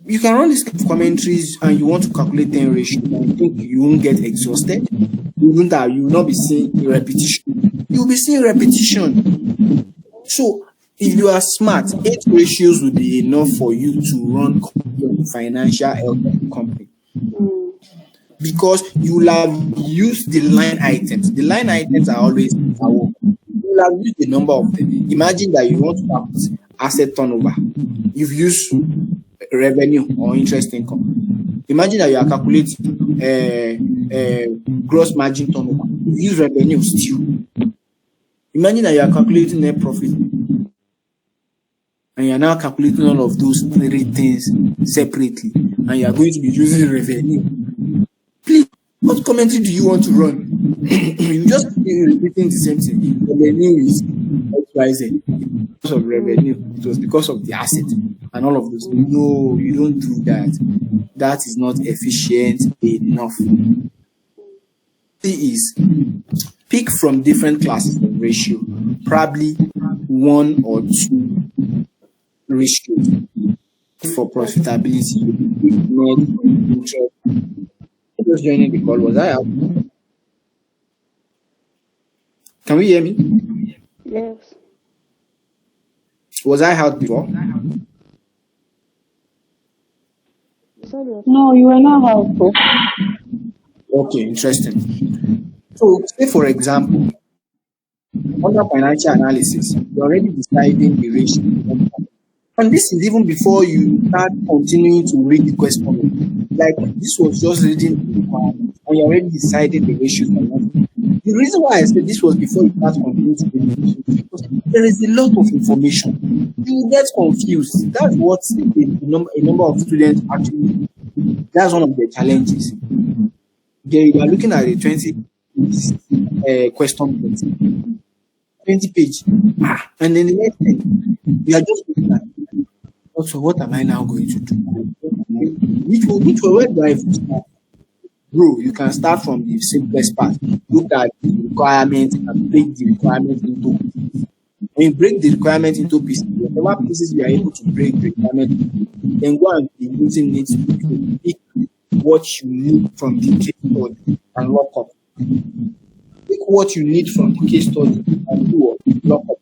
you can run this kind of commentaries and you want to calculate 10 ratios and you think you won't get exhausted. You will not be seeing repetition. You will be seeing repetition. So, if you are smart, 8 ratios will be enough for you to run financial health of the company. Because you will have used the line items. The line items are always our. You will have used the number of them. Imagine that you want to calculate asset turnover. You've used revenue or interest income. Imagine that you are calculating gross margin turnover. You've used revenue still. Imagine that you are calculating net profit. And you are now calculating all of those 3 things separately. And you are going to be using revenue. Please, what commentary do you want to run? You just be repeating the same thing. Revenue is XYZ. Because of revenue, it was because of the asset and all of those. No, you don't do that. That is not efficient enough. C is pick from different classes of ratio, probably 1 or 2 ratios for profitability. Net interest. Just joining the call. Was I out? Can we hear me? Yes. Was I out before? No, you were not helpful. Okay, interesting. So, say for example, under financial analysis, you're already deciding the ratio. And this is even before you start continuing to read the question. Like, this was just reading the requirements, and you already decided the ratios. The reason why I said this was before you start continuing to read the ratios, because there is a lot of information. You will get confused. That's what a number of students actually, that's one of the challenges. You are looking at a 20 question. 20 page. And then the next thing, you are just looking at, also, what am I now going to do? Where do I even start? Bro, you can start from the simplest part. Look at the requirement and break the requirement into pieces. When you break the requirement into pieces, whatever pieces you are able to break the requirement, then go and be using it to pick what you need from the case study and lock up. Pick what you need from the case study and do what? Lock up.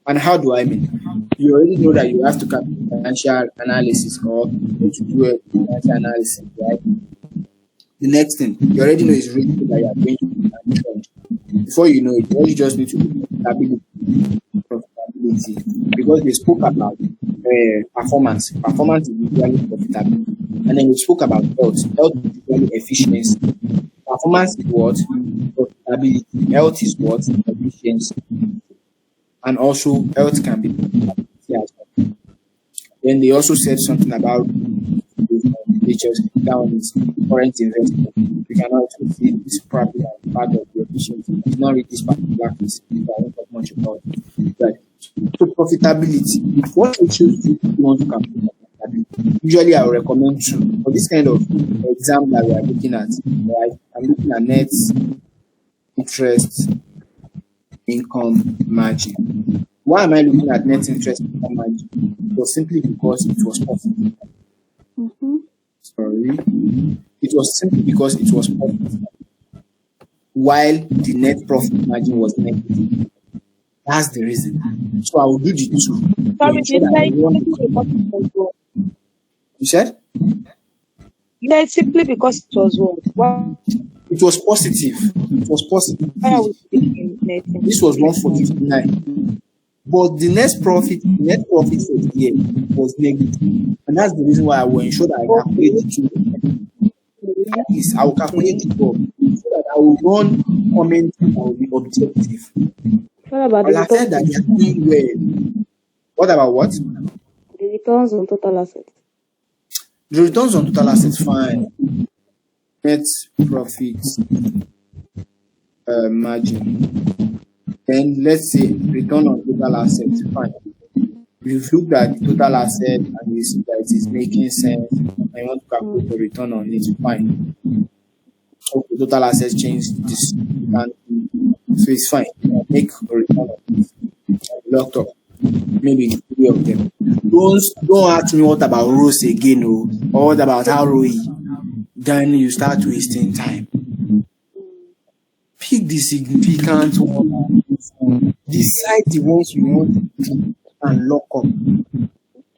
And how do I mean? You already know that you have to calculate financial analysis or need to do a financial analysis, right? The next thing, you already know is risk that you are going to be managed. Before you know it, all you just need to do profitability, because they spoke about performance. Performance is usually profitability. And then we spoke about health. Health is usually efficiency. Performance is what? Profitability. Health is what? Efficiency. And also, health can be profitability as well. Then they also said something about just down its current investment. We cannot actually see this probably as part of the efficiency. It's not really this particular case. I won't talk much about it. But so profitability, what we choose to want to calculate profitability. Usually I will recommend two. For this kind of exam that we are looking at, right? I'm looking at net interest income margin. Why am I looking at net interest income margin? It was simply because it was profitable. Sorry. It was simply because it was profitable, while the net profit margin was negative. That's the reason. So I will do the two. Sorry, You said? yeah, simply because it was what? It was positive. It was positive. This was 149. But the net profit for the year was negative. And that's the reason why I will ensure that I calculate the two. At least I will calculate it all so that I will run comment and I will be objective. What about Well, I said that they are doing well. What about what? the returns on total assets? The returns on total assets, fine. Net profit margin. Then let's say return on total assets, fine. If you look at the total asset and you see that it is making sense, and you want to calculate the return on it, fine. Okay, total assets change this, and so it's fine. Make a return on it. Locked up. Maybe three of them. Don't ask me what about rows again, or what about how ROE. Then you start wasting time. Pick the significant one. Decide the ones you want to do and lock up.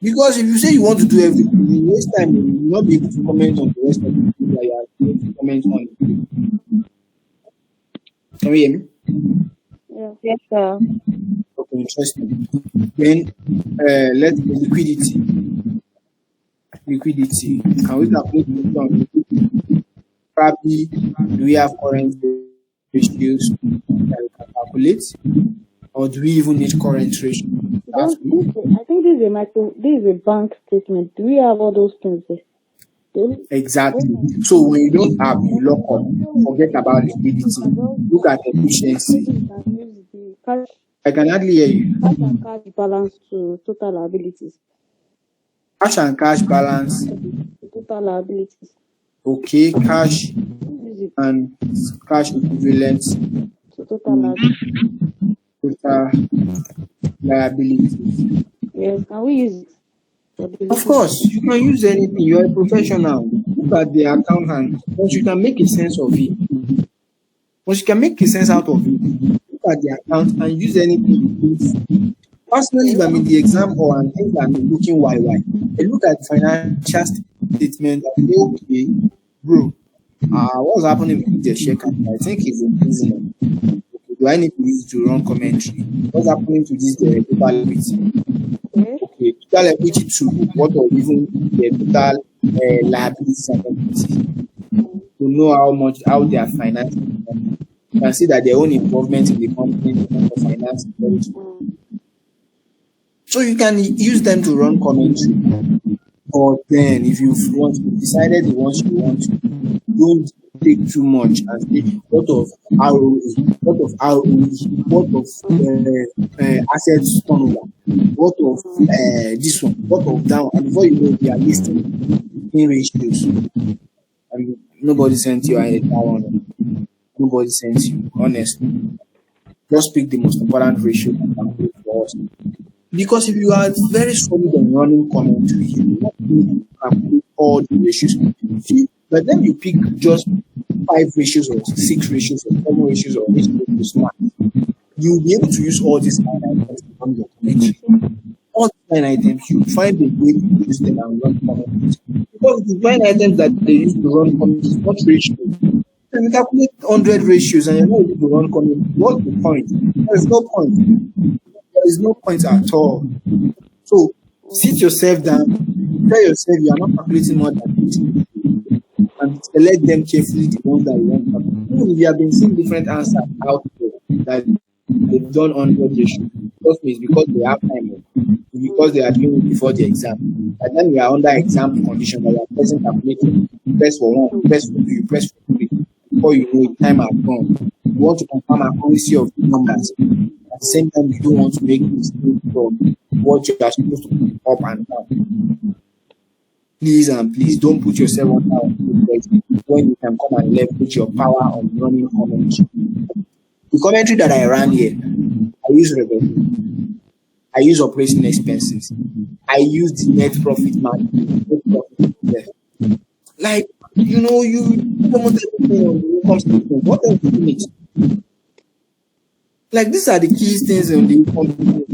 Because if you say you want to do everything, you waste time. You will not be able to comment on the rest of the things that you are going to comment on. Can you hear me? Yeah. Yes, sir. Okay, interesting. Then let's go liquidity. Liquidity. Can we calculate liquidity? Probably, do we have current ratios that we can calculate, or do we even need current ratio? I think this is a bank statement. Do we have all those things there? Exactly. So when you don't have, you lock up. Forget about liquidity. Look at efficiency. I can hardly hear you. Cash and cash balance to total liabilities. Cash and cash balance. Total liabilities. Okay, cash and cash equivalent So total liabilities. total liabilities. Yes, can we use it? Of course, you can use anything. You are a professional. Look at the accountant. Once you can make a sense of it. Once you can make a sense out of it, look at the account and use anything. Personally, if I'm in the exam or I think I'm looking why, I look at financial statement and say, okay, bro, what's happening with the share capital? I think it's increasing. Do I need to use to run commentary? What's happening to this total equity? Okay, total equity to what or even the total liabilities and equity. To know how they are financed. You can see that their own involvement in the company in terms of finance is very small. So you can use them to run commentary. But then if you've decided the ones you want to, don't take too much and say what of ROE, what of ROE, what of assets turnover, what of this one, what of that one, and before you know, they are listing in ratios, and nobody sent you that one. Nobody sent you, honestly. Just pick the most important ratio that can work for us. Because if you are very solid on running commentary, you will not be able to calculate all the ratios. But then you pick just 5 ratios or 6 ratios or 7 ratios or 8 ratios max. You'll be able to use all these line items to run your commentary. All these line items, you find a way to use them and run commentaries. Because the line items that they use to run commentaries, not ratios. So you calculate 100 ratios and you're not able to run commentaries. What's the point? There is no point. There is no point at all. So sit yourself down, tell yourself you are not calculating more than 50, and select them carefully, the ones that you want to calculate. Even if you have been seeing different answers out there that they've done 100 ratios, trust me, it's because they have time, because they are doing it before the exam. And then you are under exam condition that you are present calculating. You press for 1, you press for 2, you press for 3. Before you know it, time has gone. You want to confirm accuracy of the numbers. At the same time, you don't want to make mistakes from what you are supposed to put up and down. Please and please don't put yourself on when you can come and leverage your power on running commentary. The commentary that I ran here, I use revenue, I use operating expenses, I use the net profit margin, like, you almost everything on the income statement. What else do you need? Like, these are the key things on the income statement.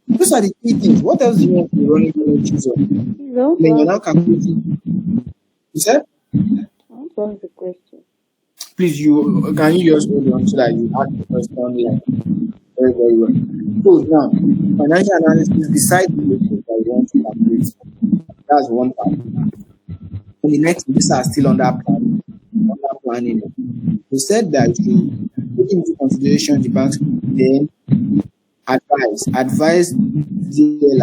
Those are the key things. What else do you want to be running commentaries on? Then you're now calculating. You said? I want to ask the question. Please, can you just hold on so that you ask the question like very, very well. So now, financial analysis, besides the things that you want to calculate, that's one part. And the next, these are still under planning. We said that you take into consideration the banks, then advise DIL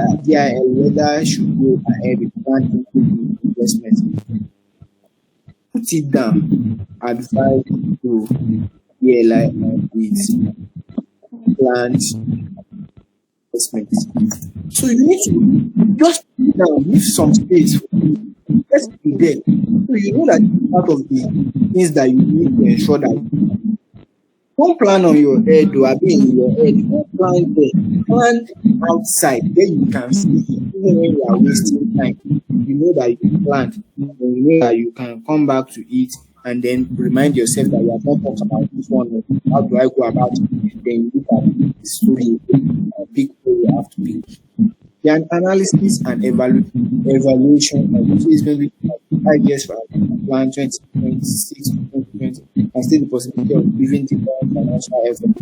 whether should go ahead with planned investment. Put it down. Advise to DLI with planned investment. So you need to just put it down, leave some space for you. Let's be there. So you know that part of the things that you need to ensure that don't plan on your head or be in your head. Don't plan there. Plan outside where you can see. Even when you are wasting time, you know that you planned. And you know that you can come back to it and then remind yourself that you have not talked about this one. How do I go about it? Then you look at the story, pick where you have to pick. The analysis and evaluation of this is maybe 5 years for plan 2026, 2020, and still the possibility of giving the financial effort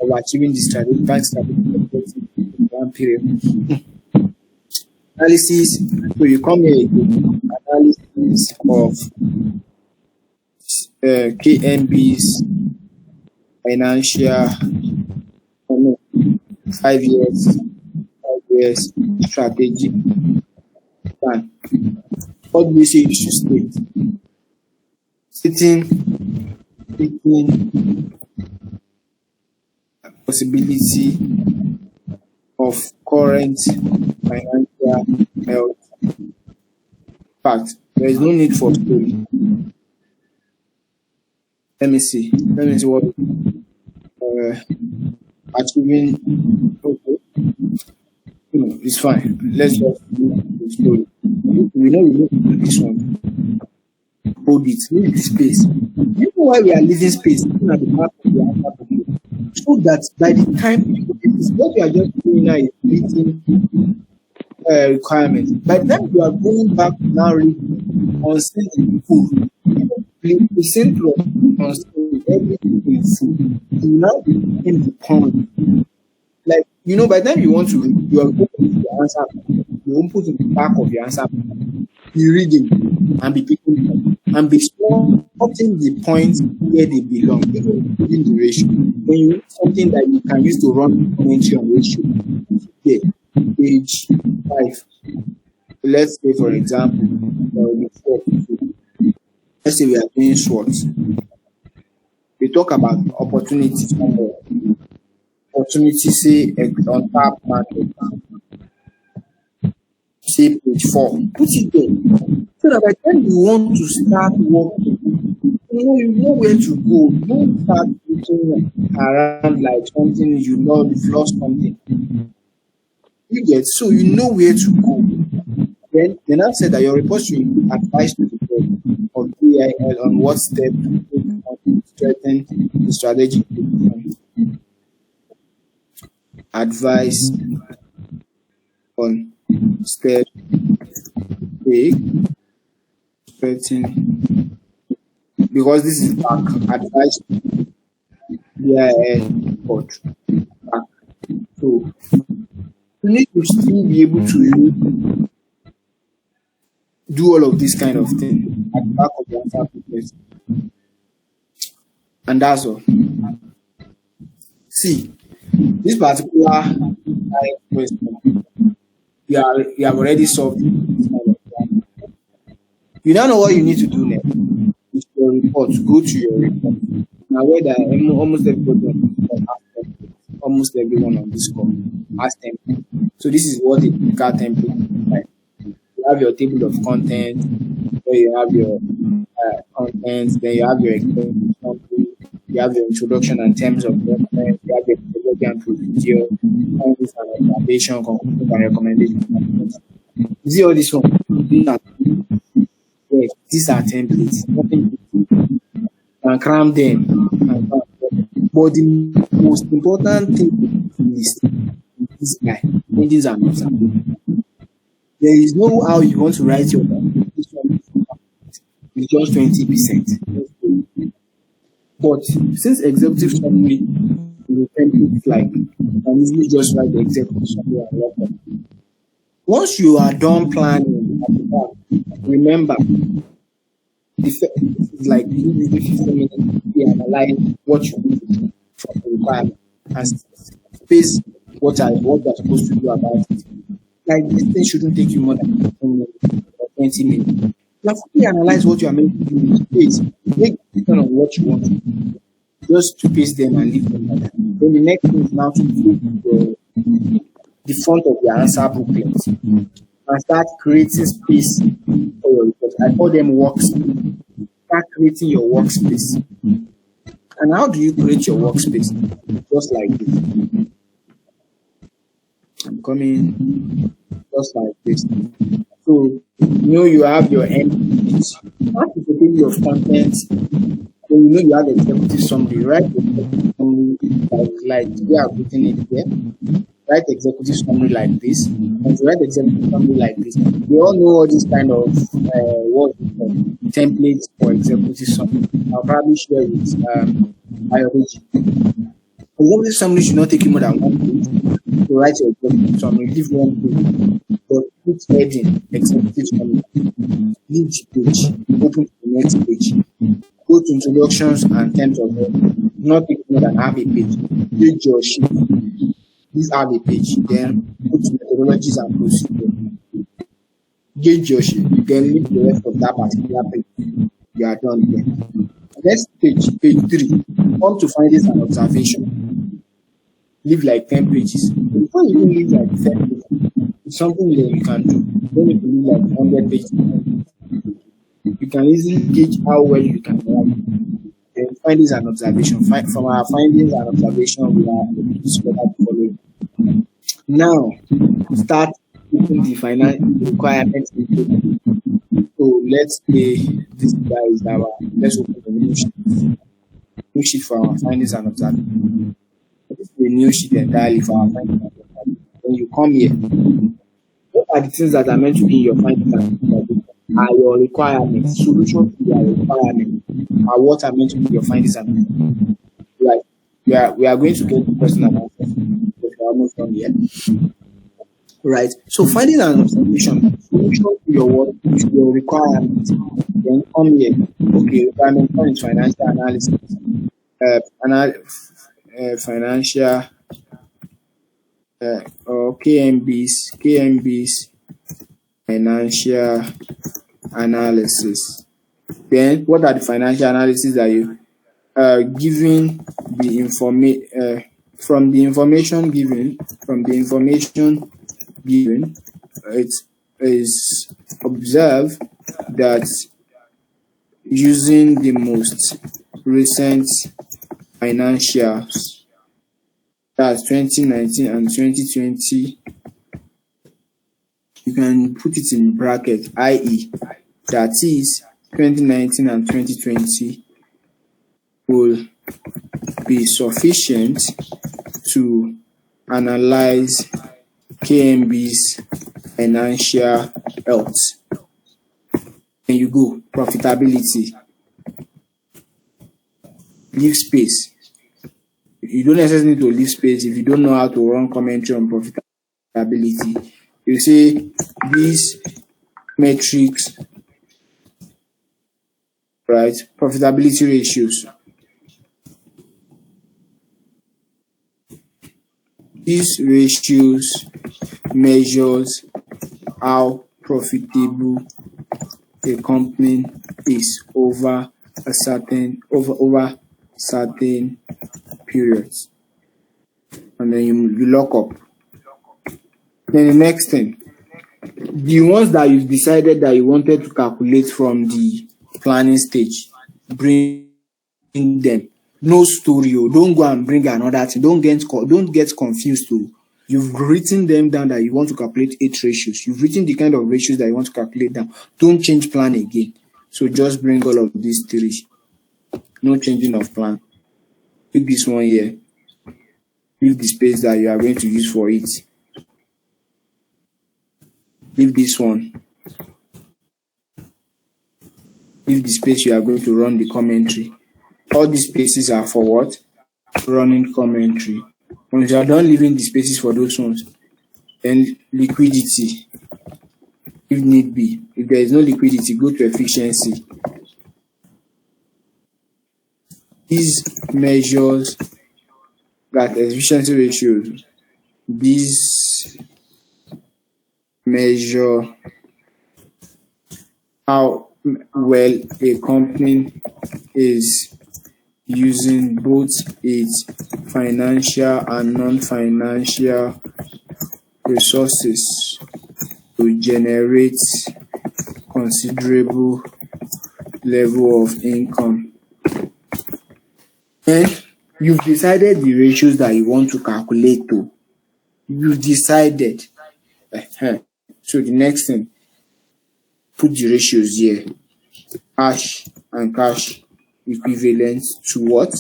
of achieving the strategic objectives in one period. Analysis, so you come here, analysis of KMB's financial 5 years strategic plan. What do we say you should state? Stating possibility of current financial health. In fact, there is no need for story. Let me see what achieving. Okay. It's fine. Let's just do the story. We know to do this one. Hold it. Leave the space. You know why we are leaving space even at the back of the answer book? So that by the time what we are just doing now is meeting requirements. By the time you are going back to now reading on in full, listen to on everything in full. You now begin the point. Like, by the time you want to read, you are going to the answer. You won't put in the back of the answer. Be reading and be picking them and be spotting the points where they belong, even within the ratio. When you need something that you can use to run commentary on ratio, here, page 5. Let's say, for example, let's say we are doing SWOT. We talk about opportunities somewhere. Opportunity, say on tap market, say page 4. Put it there. So that by the time you want to start working, you know where to go. Don't start looking around like something you've lost something. You get, so you know where to go. Then I said that your report should include advice to the board of DIL on what steps to take to strengthen the strategic decision. Advice on steps take strengthen, because this is back. Advice to DIL report back. So you need to still be able to do all of this kind of thing at the back of the answer process. And that's all. See, this particular question, you have already solved this kind of problem. You now know what you need to do next. It's your report. Go to your report. Now, whether almost everybody on this call has templates. Almost everyone on this call has templates. So this is what the typical template is like. You have your table of contents, then you have your contents, then you have your executive summary, you have your introduction and terms of reference, you have your methodology and procedure, findings and observation, conclusions and recommendations. You see all this one? Yes, these are templates. Nothing and cram them. But the most important thing is this guy, findings and observations. There is no how you want to write your application with just 20%. But since executive summary is a template, like you can easily just write the executive summary and work on it. Once you are done planning at the back, remember this is like you 15 minutes to analyze what you need to do from the requirement and space what you're supposed to do about it. Like this thing shouldn't take you more than 15 minutes or 20 minutes. You have to analyze what you are meant to do in space. Make a decision on what you want to do. Just to paste them and leave them like that. Then the next thing is now to put the front of your answer booklet and start creating space for your report. I call them workspace. Start creating your workspace. And how do you create your workspace? Just like this. I'm coming just like this. So you have your end page. After the table of contents, then you have executive summary, right? Executive summary like we are putting it here. Write executive summary like this, and to write executive summary like this. We all know all these kind of templates for executive summary. I'll probably share with biology. Executive summary should not take you more than 1 page to write your executive summary. Leave 1 page, but put heading executive summary. Leave the page, open to the next page. Go to introductions and terms of reference. Not take more than half a page. Page your sheet. This have a page, then go to methodologies and procedure. Gauge your sheet, then leave the rest of that particular page. You are done here. Next page, page 3, come to findings and observation. Leave like 10 pages. Before you even leave like 10 pages, it's something that you can do. Don't need to leave like 100 pages. You can easily gauge how well you can write. Then findings and observation. From our findings and observation, we are able to spread out the following. Now, start putting the financial requirements into. So let's say this guy is let's open the new sheet for our findings and observation. This is the new sheet entirely for our findings and observation. When you come here, what are the things that are meant to be in your findings and observation? Are your requirements, solutions to your requirements, are what are meant to be your findings and observation. Right. We are going to get the question and answer. We are almost done here. Right. So finding an observation, solution to your work, to your requirements. Then come here. Okay, requirement one is financial analysis. Financial or KMB's financial analysis. Then what are the financial analysis that you giving the from the information given, it is observed that using the most recent financials, that's 2019 and 2020, you can put it in bracket, i.e., that is 2019 and 2020 will be sufficient to analyze KMB's financial health. Then you go, profitability. Leave space. You don't necessarily need to leave space if you don't know how to run commentary on profitability. You say these metrics, right? Profitability ratios. These ratios measures how profitable a company is over certain periods. And then you lock up. Then the next thing, the ones that you've decided that you wanted to calculate from the planning stage, bring them. No story. Don't go and bring another thing. Don't get confused. You've written them down that you want to calculate 8 ratios. You've written the kind of ratios that you want to calculate down. Don't change plan again. So just bring all of these 3. No changing of plan. Pick this one here. Leave the space that you are going to use for it. Leave this one. Leave the space you are going to run the commentary. All these spaces are for what? Running commentary. Once you are done leaving the spaces for those ones, then liquidity, if need be. If there is no liquidity, go to efficiency. These measures, that efficiency ratios, these measure how well a company is using both its financial and non-financial resources to generate considerable level of income. And you've decided the ratios that you want to calculate to. You've decided. So the next thing, put the ratios here. Cash and cash equivalent to what?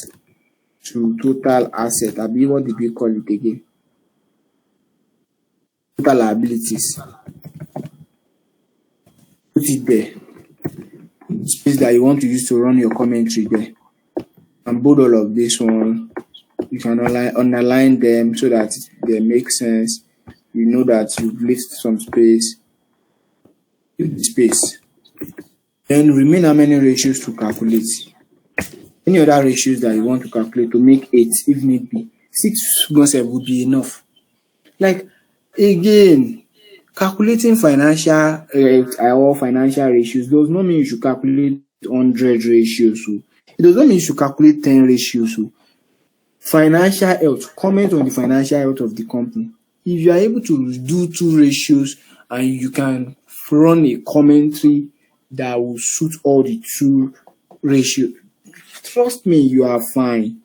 To total asset. What did we call it again? Total liabilities. Put it there. Space that you want to use to run your commentary there. And bold all of this one. You can underline them so that they make sense. You know that you've left some space. Use the space. Then remain how many ratios to calculate. Any other ratios that you want to calculate to make 8 if need be. 6 would be enough. Like, again, calculating financial or financial ratios does not mean you should calculate 100 ratios. It does not mean you should calculate 10 ratios. Financial health, comment on the financial health of the company. If you are able to do 2 ratios and you can run a commentary that will suit all the 2 ratios, trust me, you are fine.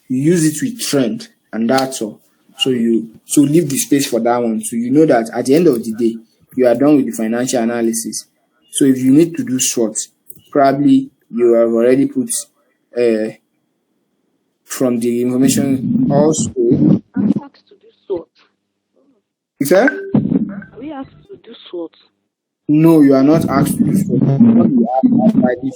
You use it with trend, and that's all. So leave the space for that one. So you know that at the end of the day, you are done with the financial analysis. So if you need to do SWOT, probably you have already put from the information also. I'm asked to do SWOT. Is that? Are we asked to do SWOT? No, you are not asked to do SWOT. You are asked by the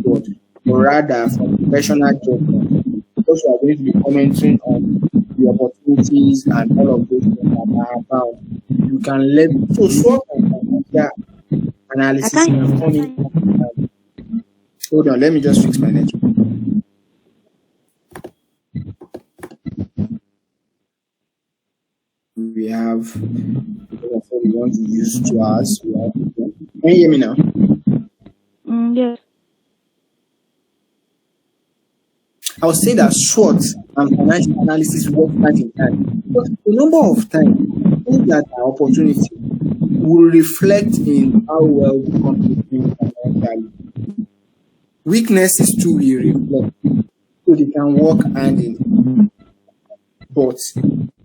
SWOT, but rather from professional judgment, because you are going to be commenting on the opportunities and all of those things that are about. You can let so SWOT and financial analysis. Hold on, let me just fix my network. We have we want to use 2 hours. Can you hear me now? Yes. I would say that SWOT and financial analysis work hand in hand. But a number of times, things that are opportunity will reflect in how well the company is doing financially. Weaknesses too will reflect, so they can work hand in hand. But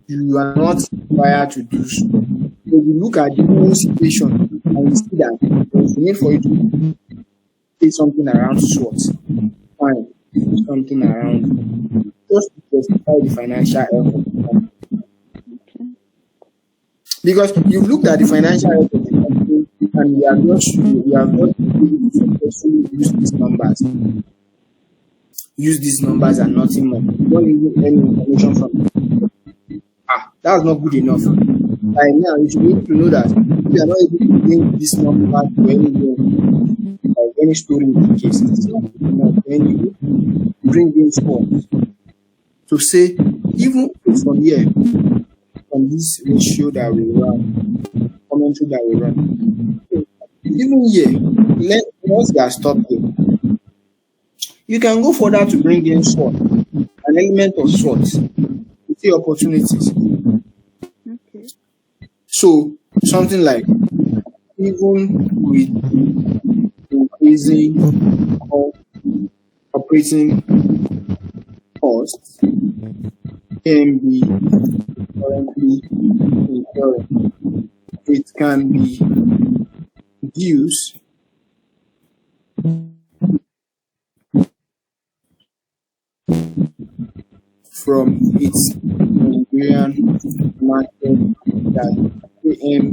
you are not required to do so. So you look at the whole situation and you see that there's a need for you to say something around SWOT. Fine, do something around just to justify the financial health of the company. Because you've looked at the financial health of the company and you have not really successfully used these numbers. Use these numbers and nothing more. You don't need any information from them. That's not good enough. By now, you should need to know that if you are not able to bring this number to anyone, like any story in the case, it's not good enough. Then you bring in sports to say, even from here, from this ratio that we run, commentary that we run, even here, once they are stopped here, you can go further to bring in SWOT, an element of SWOT, to see opportunities. Okay. So something like, even with increasing operating costs, can be currently incurring. It can be reduced from its Nigerian market that AM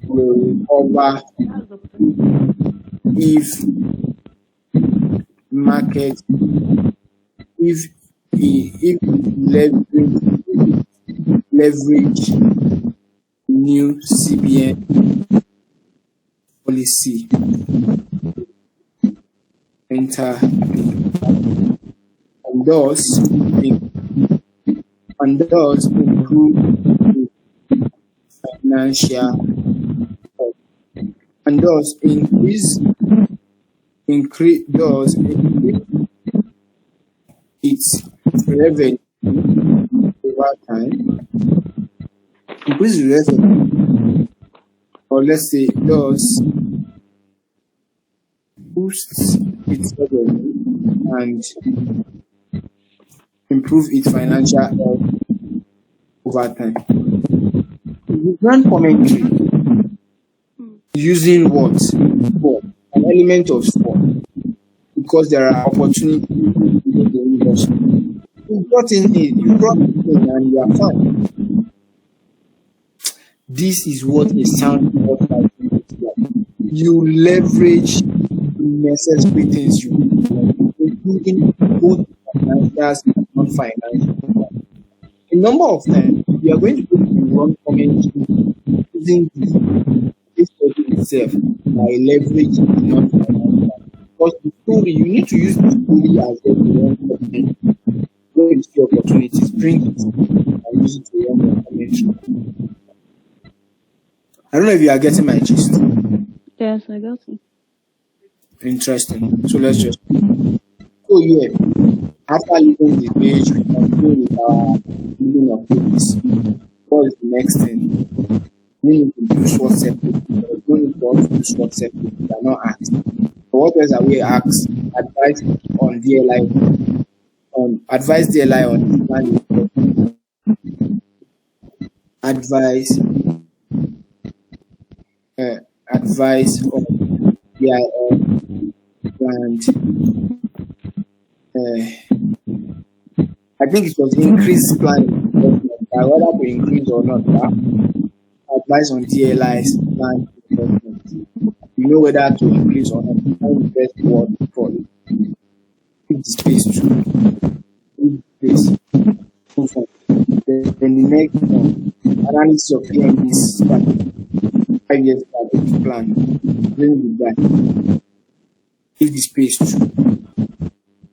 will recover if market if leverage new CBN policy enter and thus improve financial health, and thus increase its revenue over time, increase the revenue, or let's say thus boosts its revenue and improve its financial health over time. The brand commentary using what? Sport, an element of sport, because there are opportunities in the industry. You brought it in and you are fine. This is what a sound podcast looks like. You leverage the necessary things you do, including both financials and non-financial. A number of times, we are going to put the wrong commentary using the case study itself by leveraging the non-financial. Because the story, you need to use the story as a wrong commentary. Where you see opportunities, bring it and use it to run your commentary. I don't know if you are getting my gist. Yes, I got it. Interesting. So let's just. So yeah, after leaving the page, we continue with our building of pages. What is the next thing? We need to do SWOT separate. We need to do SWOT separate. We are not asked. But what else are we asked? Advice on DLI. Advise DLI on planning. Advice on DIL planned. I think it was increased planning. Whether to increase or not, advice on DLI's planned investment. You know whether to increase or not. Invest what for it. Keep the space too. Keep the space. Then the next one, analysis of PMB's strategy. 5 years strategic plan. Then with that, keep the space too.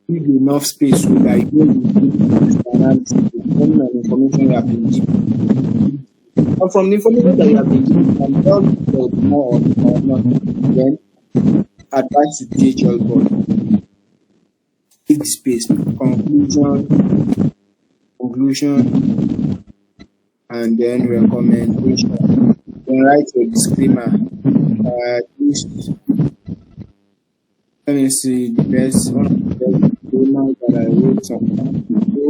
Give you enough space so that you don't analysis depending on the information you have been given. And from the information that you have been given, you can tell if there will be more or not. Then advise to DHL board. Give the space, conclusion, and then recommendation. Then write your disclaimer. Let me see the best one of the best disclaimer that I wrote some time ago.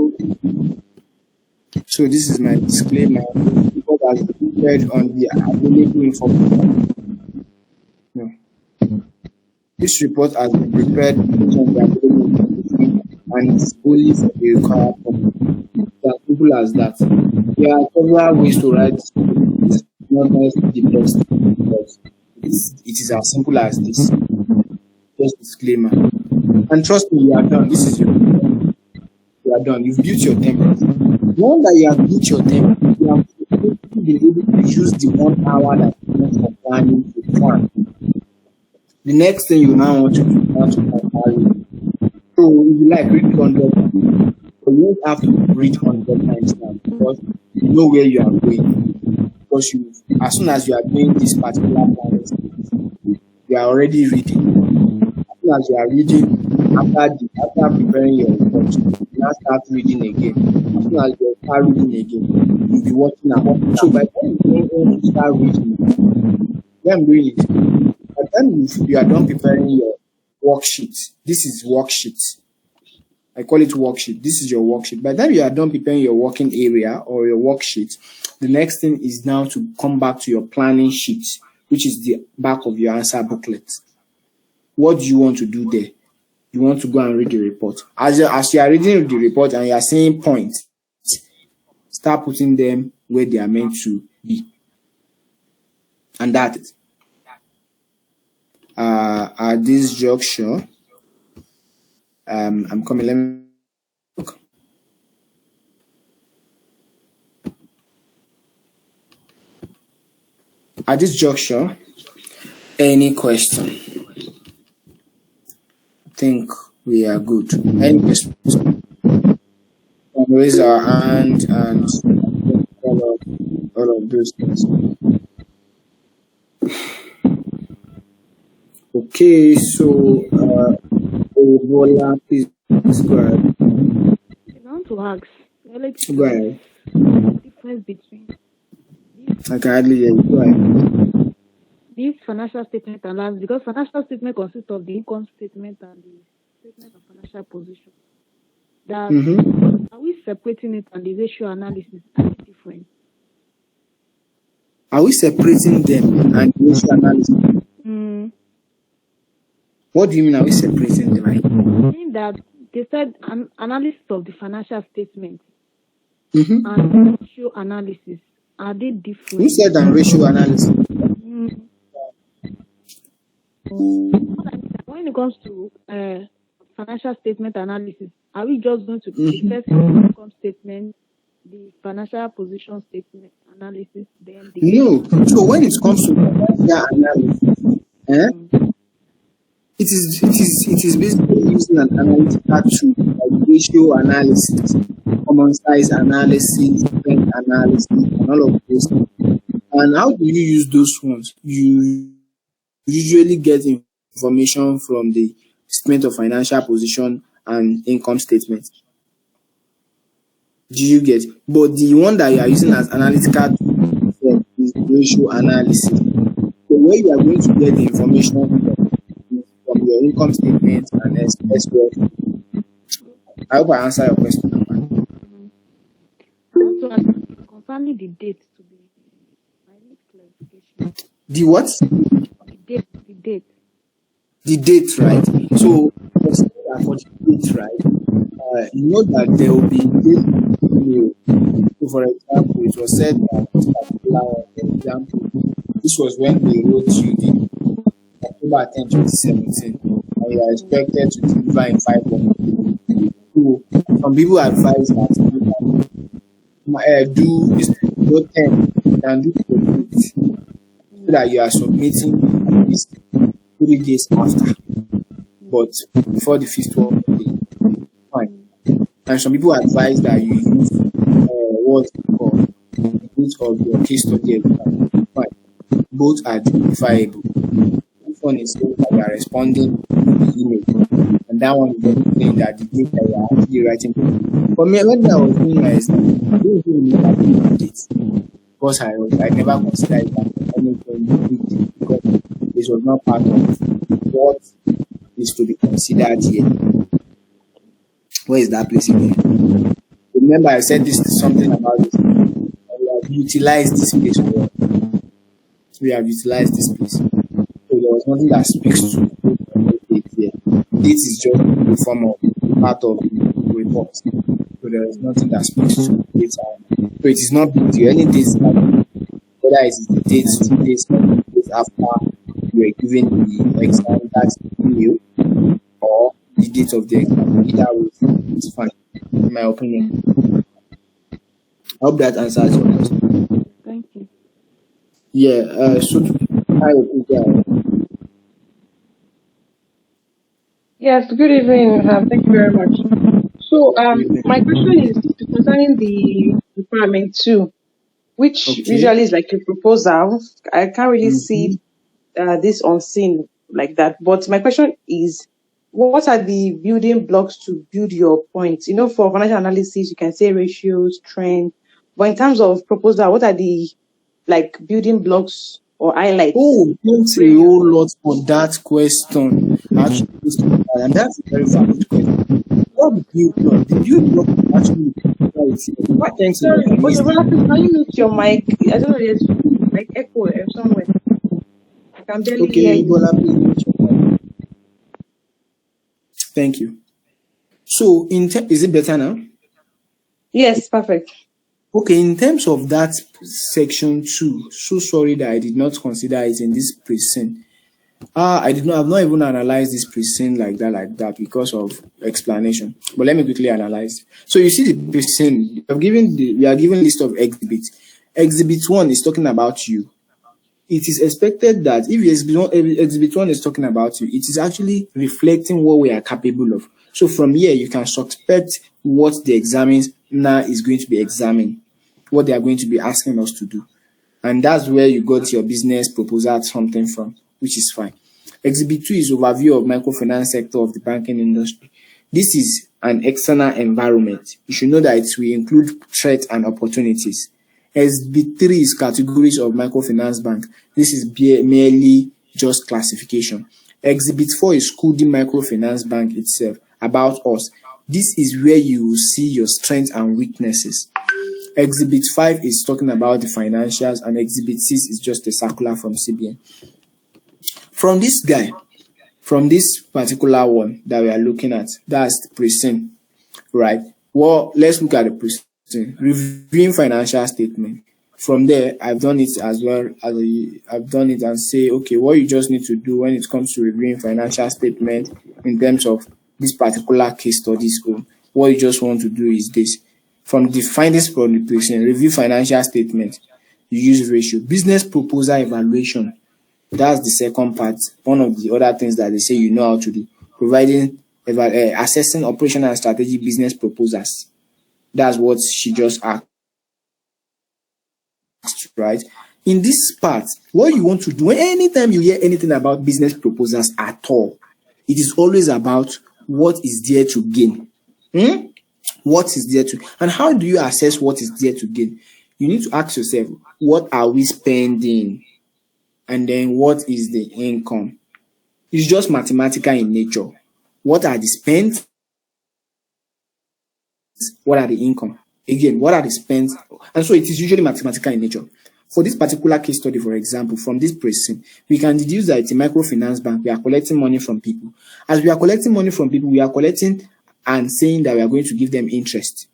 So this is my disclaimer. Because as prepared on the available information. No. This report has been prepared on the available information and it's only for the required purpose. As simple as that. There are several ways to write this. It's not necessarily the best, but it is as simple as this. Just disclaimer. And trust me, you are done. This is you are done. You've built your template. Now that you have built your template, you have been able to use the 1 hour that you want for planning to plan. The next thing you now want to do is to compile it. So if you like, read 100 times. But you don't have to read 100 times now because you know where you are going. Because as soon as you are doing this particular planning, you are already reading. As you are reading, after preparing your report, you now start reading again. As soon as you start reading again, you'll be watching out. So by the time you start reading, when I'm doing it, by the time you are done preparing your worksheet, this is worksheet. I call it worksheet. This is your worksheet. By the time you are done preparing your working area or your worksheet, the next thing is now to come back to your planning sheet, which is the back of your answer booklet. What do you want to do there? You want to go and read the report. As you are reading the report and you are seeing points, start putting them where they are meant to be. And that is. At this juncture, I'm coming. Let me look. At this juncture, any question? I think we are good. Any questions? Raise our hand and all of those things. Okay, so Ebola, please go ahead. I want to ask, Go ahead. the difference between I can hardly hear you. Go ahead. this financial statement and last, because financial statement consists of the income statement and the statement of financial position. That Are we separating it and the ratio analysis are different? Are we separating them and ratio analysis? What do you mean? Are we separating them? I mean that they said an analysis of the financial statement and ratio analysis, are they different? Who said that ratio analysis? When it comes to financial statement analysis, are we just going to the first income statement, the financial position statement analysis, then the No. So when it comes to financial analysis, it is basically using an analytical tool like ratio analysis, common size analysis, trend analysis, and all of this. And how do you use those ones? You usually get information from the statement of financial position and income statement. Do you get? But the one that you are using as analytical tool is ratio analysis. So where you are going to get the information from your income statement and SWOT. I hope I answer your question. Also, concerning the date to be, I need clarification. The what? The date. The date, right? So for the date, right? You know that there will be date. So for example, it was said that this particular example, this was when they wrote you the October 10, 2017, and you are expected to deliver in 5 months. So some people advise that do this, no 10, and do 48, so that you are submitting at least 3 days after, but before the 5th working day. Fine. And some people advise that you use what's called root of your case study exam. Fine. Both are verifiable. This one is saying that you are responding to the email. And that one is just saying that the things that you are actually writing. For me, when I was doing my exam, I didn't really look at the dates because I never considered it as anything big deal because this was not part of what is to be considered here. Where is that place again? Remember, I said this is something about this. We have utilized this place well. We have utilized this place. So there was nothing that speaks to date here. Date is just the form of part of the report. So there is nothing that speaks to date. So it is not big deal. Any dates, whether it is the dates, 2 days, 3 days after you are given the exam, that's new, or the date of the exam. Either way, it's fine, in my opinion. I hope that answers your question. Thank you. Yeah, so hi, Yes, good evening. Thank you very much. So, my question is concerning the requirement 2, which okay. usually is like a proposal. I can't really see this on scene like that. But my question is, what are the building blocks to build your points? You know, for financial analysis, you can say ratios, trend. But in terms of proposal, what are the like building blocks or highlights? Oh, thanks a whole lot for that question. Actually, and that's a very valid question. What the build block? The build block is actually Sorry, but can you mute your mic? I don't know, there's like echo somewhere. I can barely hear okay, you. thank you. So, is it better now? Yes, perfect. Okay, in terms of that section 2, so sorry that I did not consider it in this Preseen. I've not even analyzed this Preseen like that because of explanation. But let me quickly analyze. So you see the Preseen, we are given list of exhibits. Exhibit 1 is talking about you. It is expected that if exhibit 1 is talking about you, it is actually reflecting what we are capable of. So from here, you can suspect what the examiner is going to be examining, what they are going to be asking us to do. And that's where you got your business proposal something from, which is fine. Exhibit 2 is overview of microfinance sector of the banking industry. This is an external environment. You should know that it will include threats and opportunities. Exhibit 3 is categories of microfinance bank. This is merely just classification. Exhibit 4 is Qudus microfinance bank itself, about us. This is where you will see your strengths and weaknesses. Exhibit 5 is talking about the financials, and Exhibit 6 is just a circular from CBN. From this particular one that we are looking at, that's the Preseen, right? Well, let's look at the Preseen. Reviewing financial statement. From there, I've done it as well. I've done it and say, okay, what you just need to do when it comes to reviewing financial statement in terms of this particular case study scope, what you just want to do is this. From the findings from the Preseen, review financial statement, you use ratio. Business proposal evaluation, that's the second part. One of the other things that they say you know how to do, providing, assessing operational and strategic business proposals. That's what she just asked, right? In this part, what you want to do, anytime you hear anything about business proposals at all, it is always about what is there to gain. What is there to, and how do you assess what is there to gain? You need to ask yourself, what are we spending? And then what is the income? It's just mathematical in nature. What are the spends? What are the income? Again, what are the spends? And so it is usually mathematical in nature. For this particular case study, for example, from this Preseen, we can deduce that it's a microfinance bank. We are collecting money from people. As we are collecting money from people, we are collecting and saying that we are going to give them interest,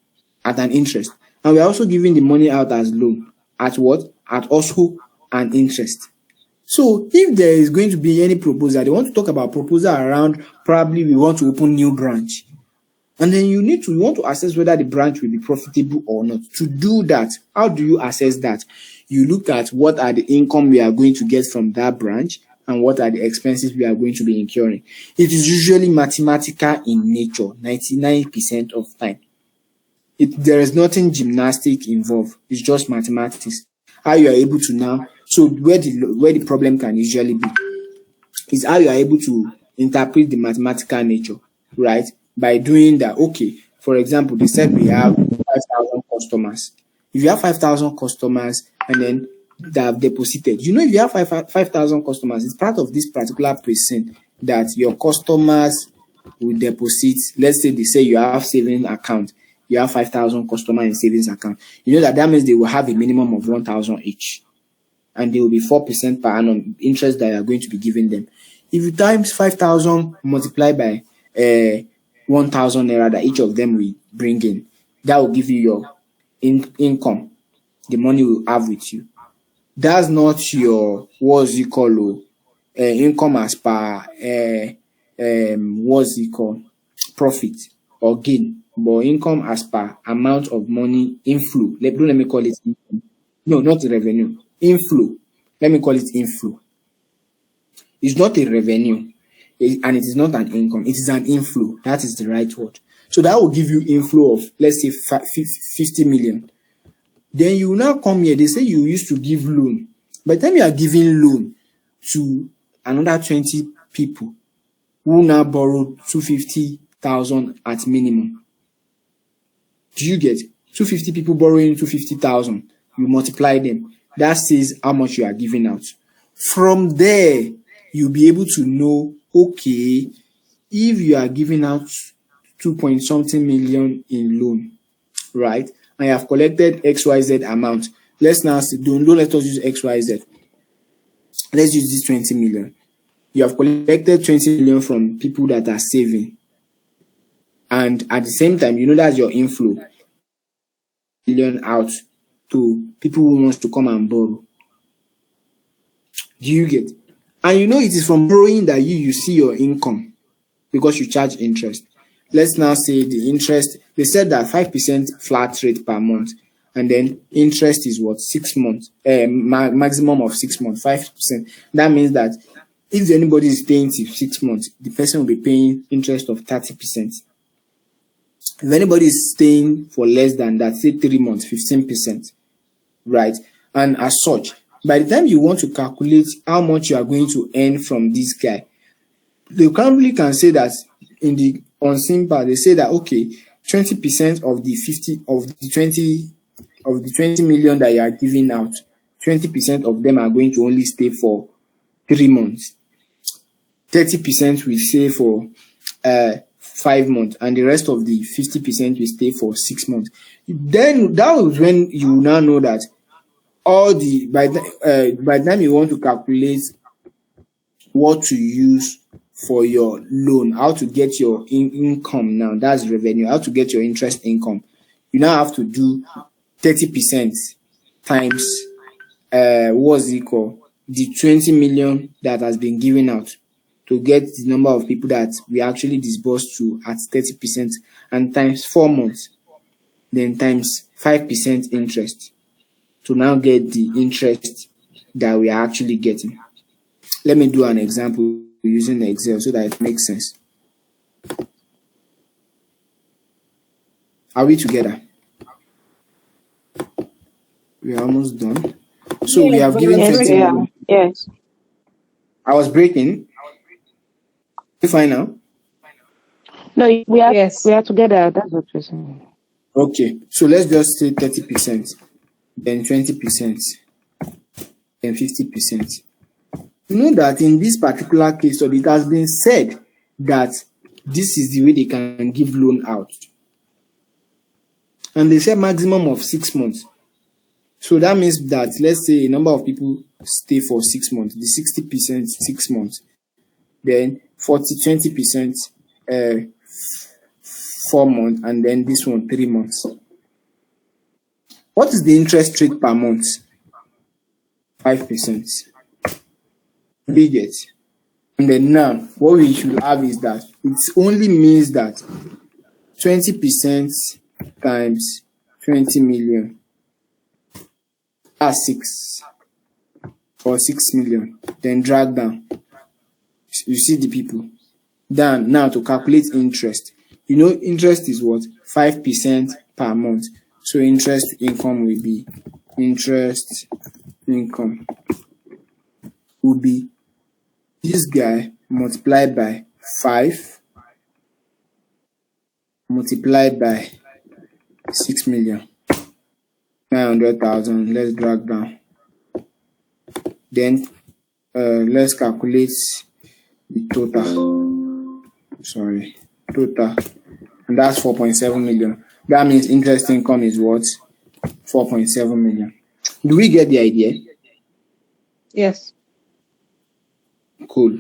at an interest. And we are also giving the money out as loan. At what? At also an interest. So if there is going to be any proposal, they want to talk about proposal around probably we want to open new branch. And then you want to assess whether the branch will be profitable or not. To do that, how do you assess that? You look at what are the income we are going to get from that branch and what are the expenses we are going to be incurring. It is usually mathematical in nature, 99% of time. There is nothing gymnastic involved. It's just mathematics. How you are able to now, so where the problem can usually be. is how you are able to interpret the mathematical nature, right? By doing that, okay, for example, they said we have 5,000 customers. If you have 5,000 customers and then they have deposited, if you have 5,000 customers, it's part of this particular Preseen that your customers will deposit. Let's say they say you have savings account, you have 5,000 customers in savings account. That means they will have a minimum of 1,000 each, and there will be 4% per annum interest that you are going to be giving them. If you times 5,000 multiplied by 1,000 naira that each of them will bring in, that will give you your income, the money you have with you. That's not your income as per profit or gain, but income as per amount of money inflow. Let me call it income. No, not revenue. Inflow. Let me call it inflow. It's not a revenue, and it is not an income. It is an inflow. That is the right word. So that will give you inflow of, let's say, 50 million. Then you now come here. They say you used to give loan. By the time you are giving loan to another 20 people who now borrow 250,000 at minimum. Do you get 250 people borrowing 250,000? You multiply them. That says how much you are giving out. From there, you'll be able to know, okay, if you are giving out 2-point-something million in loan, right? And you have collected XYZ amount. Let's now say, don't let us use XYZ. Let's use this 20 million. You have collected 20 million from people that are saving. And at the same time, that's your inflow. Million out to people who wants to come and borrow. Do you get? And it is from borrowing that you see your income, because you charge interest. Let's now say the interest, they said that 5% flat rate per month, and then interest is what? 6 months, maximum of 6 months, 5%. That means that if anybody is paying till 6 months, the person will be paying interest of 30%. If anybody is staying for less than that, say 3 months, 15%, right? And as such, by the time you want to calculate how much you are going to earn from this guy, they can say that in the unseen part, they say that, okay, 20% of the 20 million that you are giving out, 20% of them are going to only stay for 3 months. 30% will stay for 5 months, and the rest of the 50% will stay for 6 months. Then that was when you now know that by the time you want to calculate what to use for your loan, how to get your income now, that's revenue, how to get your interest income, you now have to do 30% times the 20 million that has been given out, to get the number of people that we actually disbursed to at 30%, and times 4 months, then times 5% interest, to now get the interest that we are actually getting. Let me do an example using Excel so that it makes sense. Are we together? We are almost done. So we have given 30 million. Yes. I was breaking. You fine now? No, we are together. That's what we're saying. Okay, so let's just say 30%, then 20%, then 50%. You know that in this particular case study, it has been said that this is the way they can give loan out. And they say maximum of 6 months. So that means that, let's say a number of people stay for 6 months, the 60% 6 months, then 20%, 4 months, and then this one 3 months. What is the interest rate per month? 5%. We get. And then now, what we should have is that it only means that 20% times 20 million are 6 or 6 million. Then drag down. You see the people. Then now to calculate interest. Interest is what? 5% per month. So interest income will be 20% This guy multiplied by 5 multiplied by 6,900,000. Let's drag down. Then let's calculate the total. Total. And that's 4.7 million. That means interest income is what? 4.7 million. Do we get the idea? Yes. Cool.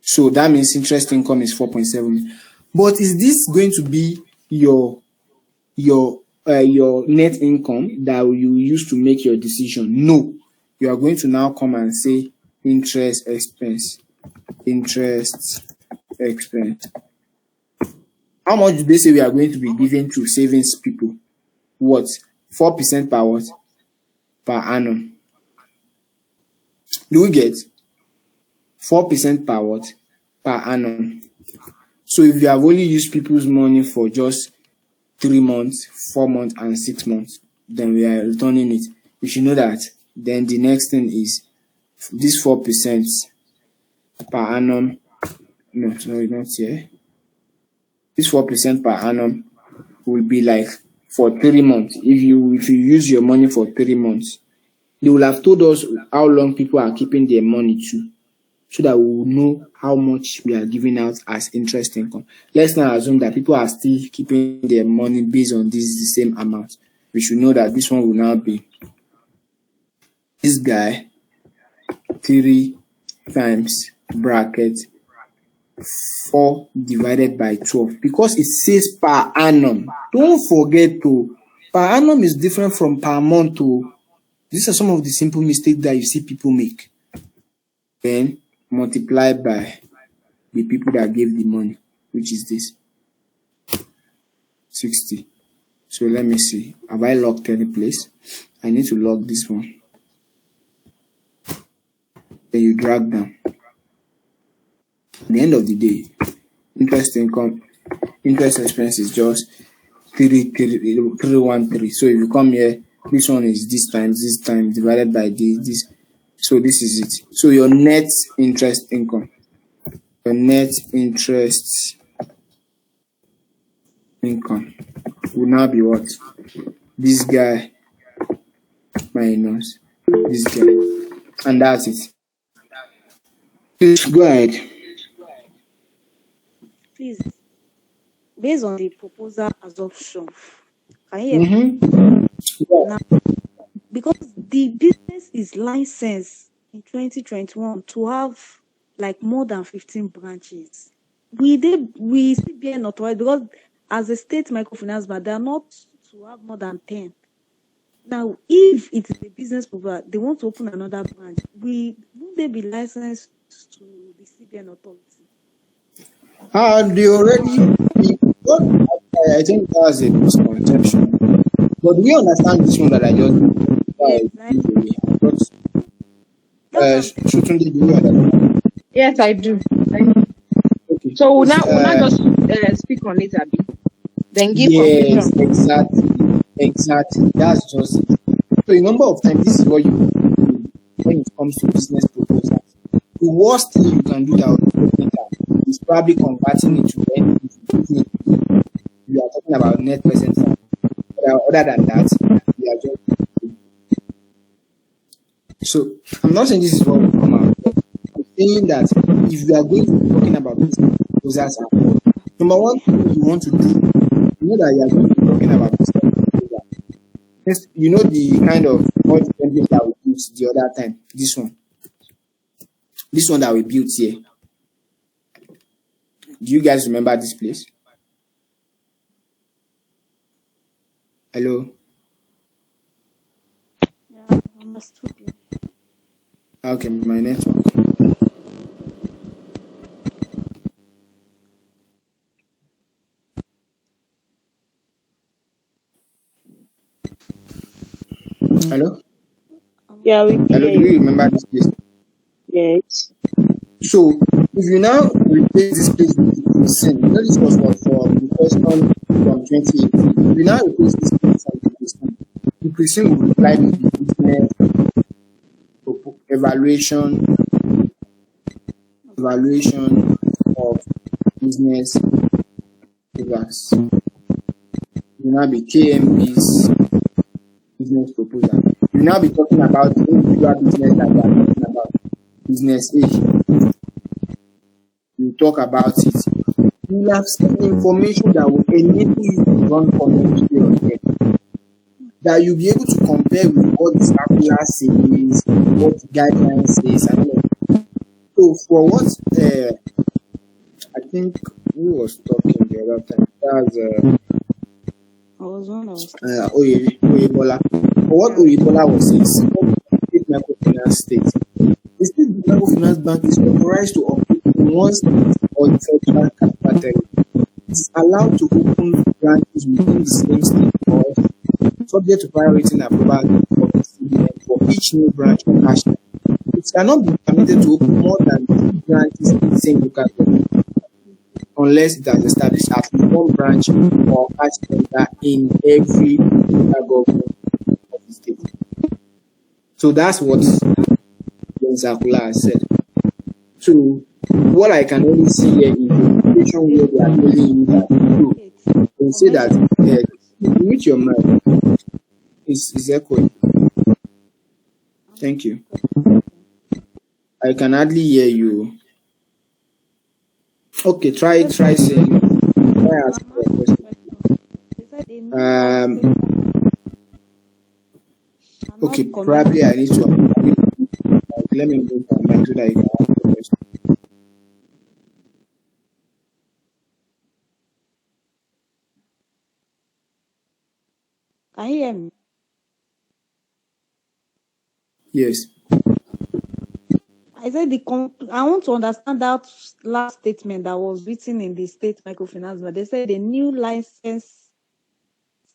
So that means interest income is 4.7 million. But is this going to be your net income that you use to make your decision? No. You are going to now come and say interest expense. How much do they say we are going to be giving to savings people? What? 4% per what? Per annum. Do we get 4% per what? Per annum. So if you have only used people's money for just 3 months, 4 months, and 6 months, then we are returning it. You should know that. Then the next thing is this 4% per annum. No, sorry, not here. This 4% per annum will be like for 3 months. If you use your money for 3 months, they will have told us how long people are keeping their money to, so that we will know how much we are giving out as interest income. Let's not assume that people are still keeping their money based on the same amount. We should know that this one will now be this guy 3 times bracket 4 divided by 12, because it says per annum. Don't forget to per annum is different from per month. These are some of the simple mistakes that you see people make. Then multiplied by the people that gave the money, which is this 60. So let me see. Have I locked any place? I need to lock this one. Then you drag down. At the end of the day, interest expense is just 313. So if you come here, this one is this times divided by this. So this is it. So your net interest income. Your net interest income will now be what? This guy minus this guy. And that's it. Please go ahead. Please, based on the proposal assumption, can you hear me? Now, because the business is licensed in 2021 to have like more than 15 branches, we still be an authority, because as a state microfinance bank, they are not to have more than 10. Now, if it is a business proposal, they want to open another branch, would they be licensed to the CBN authority? They already, I think that's a misconception. But we understand this one that I just Yes, I do. Okay. So we'll not just speak on it a bit. Then give conclusion. Exactly. That's just it. So a number of times, this is what you do when it comes to business proposals. The worst thing you can do that is probably converting it to anything. You are talking about net present income. Other than that, we are just. So I'm not saying this is what will come out. I'm saying that if we are going to be talking about business proposals, number one thing you want to do, you know that you are going to be talking about business proposals. You know the kind of template that we built the other time. This one that we built here. Do you guys remember this place? Hello? Yeah, I understood you. Okay, my network. Hello? Yeah, we can. Hello, do you remember this place? Yes. So, if you now replace this place with the Preseen, you know this was for the question from 2018. If you now replace this place with the Preseen will reply with the business evaluation evaluation of business figures. It will now be KMB's business proposal. We will now be talking about the individual business that we are talking about. Business A. We will talk about it. You will have seen information that will enable you to run commentary on them. That you'll be able to compare with what the circular says, what the guidelines says, and all. So for what I think who was talking the other time? That's I was one of Oyebola. For what Oyebola was saying, state microfinance state. The state microfinance bank is authorized to operate in one state or the federal capital territory. It is allowed to open branches within the same state or subject to prior rating approval of the CBN for each new branch or cash. It cannot be permitted to open more than 2 branches in the same local government unless it has established at least 1 branch or cash center in every local government of the state. So that's what the circular has said. So what I can only see here is the situation where they are telling you that they say that mute your mic. It's echoing. Thank you. I can hardly hear you. Okay, try saying. Try asking a question. Okay, probably I need to. Let me move my mic so that you can ask the question. Can you hear me? Yes. I said I want to understand that last statement that was written in the state microfinance bank. They said the new licensed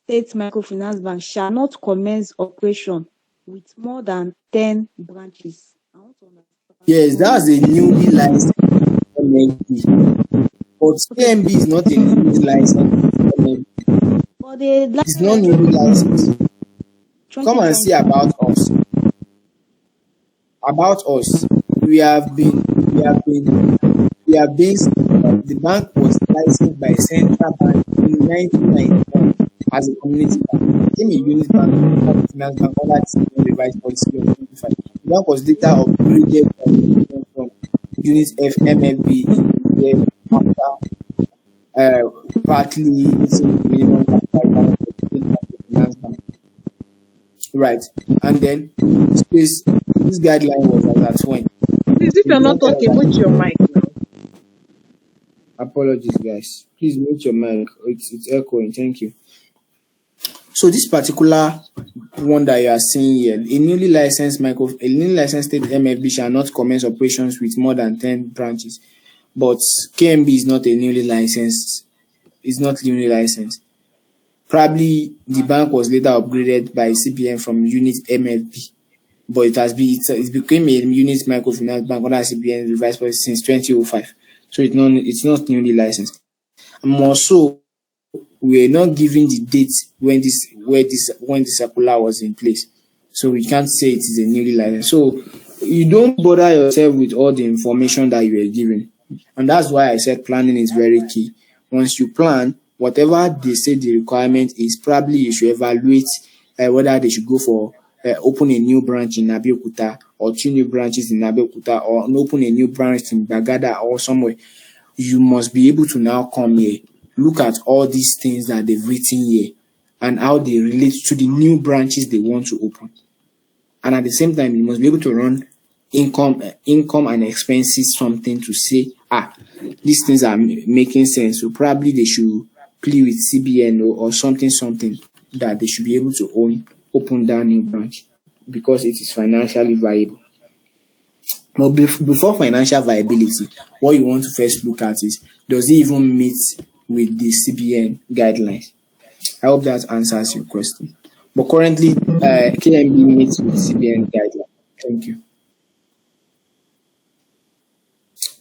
state microfinance bank shall not commence operation with more than 10 branches. I want to understand. Yes, that's a newly licensed MFB. But CMB is not a newly licensed MFB. It's not newly licensed. Come and see about us. About us. The bank was licensed by Central Bank in 1991 as a community bank. It became a unit bank, finance bank, under the revised policy of 25. The bank was later upgraded from unit FMFB after partly meeting minimum capital finance bank. Right, and then this guideline was as at when. Please, if you're not talking, mute your mic now. Apologies, guys. Please mute your mic. It's echoing. Thank you. So this particular one that you are seeing here, a newly licensed state MFB shall not commence operations with more than 10 branches. But KMB is not newly licensed. Probably the bank was later upgraded by CBN from unit MFB. But it became a unit microfinance bank under CBN revised policy since 2005. So it's not newly licensed. And also, we are not given the date when the circular was in place. So we can't say it is a newly licensed. So you don't bother yourself with all the information that you are given. And that's why I said planning is very key. Once you plan, whatever they say the requirement is, probably you should evaluate whether they should go for open a new branch in Abeokuta or 2 new branches in Abeokuta or open a new branch in Bagada or somewhere. You must be able to now come here, look at all these things that they've written here and how they relate to the new branches they want to open. And at the same time, you must be able to run income and expenses, something to say, these things are making sense. So probably they should play with CBN or something that they should be able to open that new branch because it is financially viable. But before financial viability, what you want to first look at is, does it even meet with the CBN guidelines? I hope that answers your question. But currently, KMB meets with CBN guidelines. Thank you.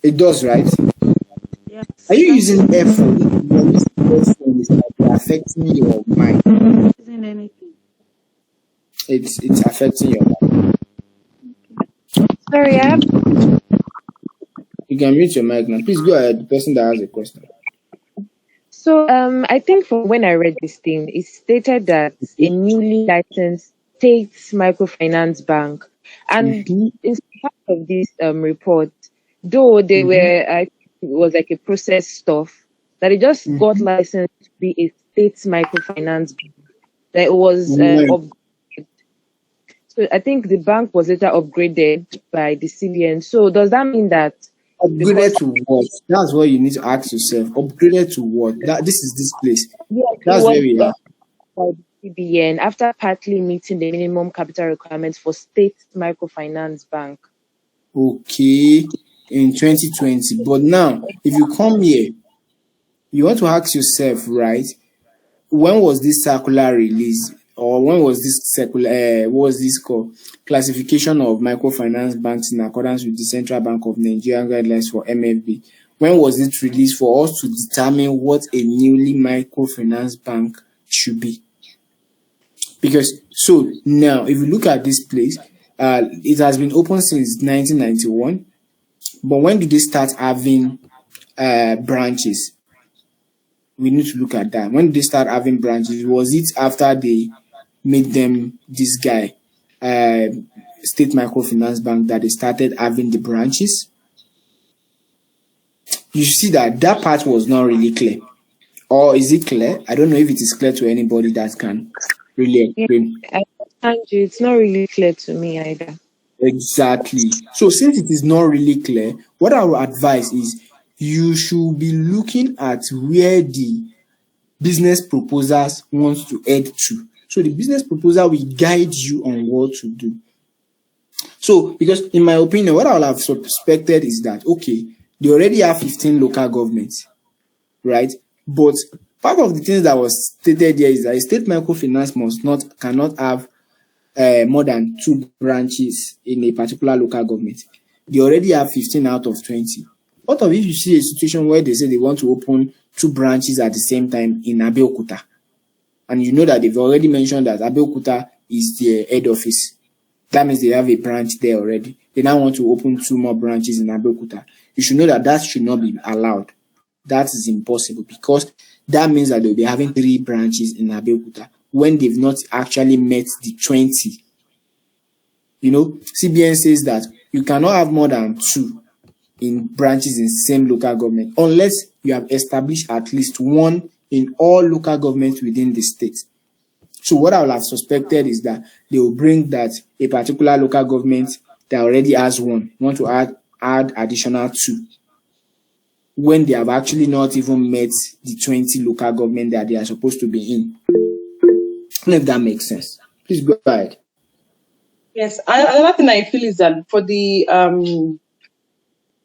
It does, right? Yes. Are you using earphone? You're using earphone, it's like affecting your mind. Using anything. It's affecting your mind. Sorry, You can mute your mic now. Please go ahead. The person that has a question. So I think from when I read this thing, it stated that a newly licensed state microfinance bank, and in part of this report, though they were, I think it was like a process stuff, that it just got licensed to be a state microfinance bank. That it was upgraded. So I think the bank was later upgraded by the CBN. So does that mean that Upgraded to what? That's what you need to ask yourself. Upgraded to what? This is this place. yes, That's where we are. by the CBN after partly meeting the minimum capital requirements for state microfinance bank? Okay, in 2020. But now, if you come here, you want to ask yourself, right? When was this circular released? Or when was this circular, what was this called? Classification of microfinance banks in accordance with the Central Bank of Nigeria guidelines for MFB. When was it released for us to determine what a newly microfinance bank should be? Because, so now, if you look at this place, it has been open since 1991. But when did they start having branches? We need to look at that. When did they start having branches? Was it after they made them this guy, State Microfinance Bank, that they started having the branches? You see that part was not really clear. Or is it clear? I don't know if it is clear to anybody that can really explain. I understand you. It's not really clear to me either. Exactly. So since it is not really clear, what I would advise is you should be looking at where the business proposers want to head to. So the business proposal will guide you on what to do. So, because in my opinion, what I would have suspected is that, okay, they already have 15 local governments, right? But part of the things that was stated here is that a state microfinance cannot have more than 2 branches in a particular local government. They already have 15 out of 20. What if you see a situation where they say they want to open 2 branches at the same time in Abeokuta? And you know that they've already mentioned that Abeokuta is their head office. That means they have a branch there already. They now want to open 2 more branches in Abeokuta. You should know that that should not be allowed. That is impossible, because that means that they'll be having 3 branches in Abeokuta when they've not actually met the 20. You know, CBN says that you cannot have more than 2 in branches in the same local government unless you have established at least 1 in all local governments within the state. So what I would have suspected is that they will bring that a particular local government that already has 1 want to add additional 2 when they have actually not even met the 20 local government that they are supposed to be in. I don't know if that makes sense. Please go ahead. Yes, another thing I feel is that for the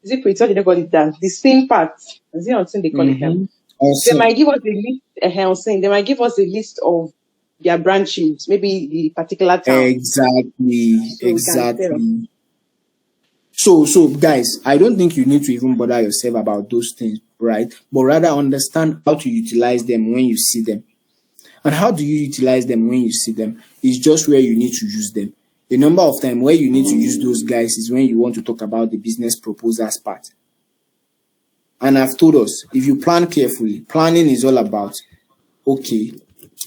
is it what do they call it that? The same part. Is it on they call it them? They might give us a list. They might give us a list of their branches, maybe the particular town. Exactly. So guys, I don't think you need to even bother yourself about those things, right? But rather understand how to utilize them when you see them. And how do you utilize them when you see them? It's just where you need to use them. The number of times where you need to use those guys is when you want to talk about the business proposals part. And I've told us, if you plan carefully, planning is all about, okay,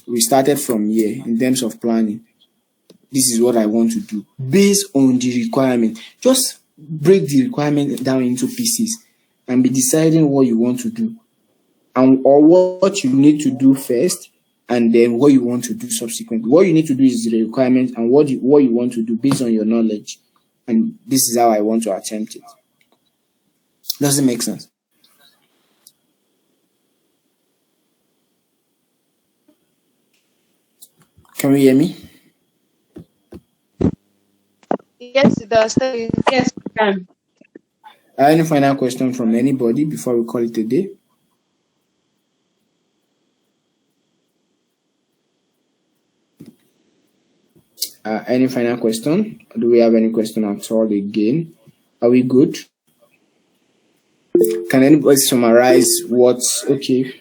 we started from here in terms of planning. This is what I want to do based on the requirement. Just break the requirement down into pieces and be deciding what you want to do, and or what you need to do first, and then what you want to do subsequently. What you need to do is the requirement, and what you want to do based on your knowledge. And this is how I want to attempt it. Does it make sense? Can you hear me? Yes, it does. Yes, we can. Any final question from anybody before we call it a day? Any final question? Do we have any question at all again? Are we good? Can anybody summarize what's okay?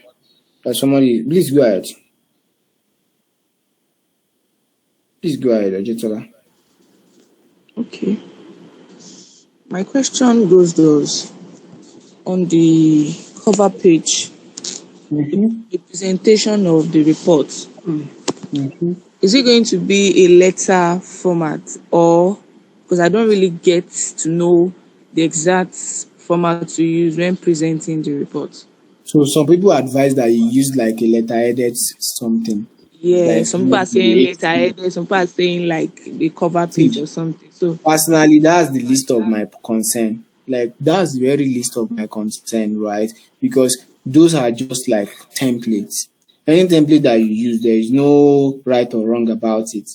Somebody, please go ahead. Please go ahead, Ajitola. Okay. My question goes those. on the cover page, the presentation of the report, is it going to be a letter format, or because I don't really get to know the exact format to use when presenting the report? So some people advise that you use like a letter-headed something. Yeah, Like some people are saying letter headed, some people are saying like the cover page or something. So personally, that's the least of my concern. Like that's the very least of my concern, right? Because those are just like templates. Any template that you use, there is no right or wrong about it.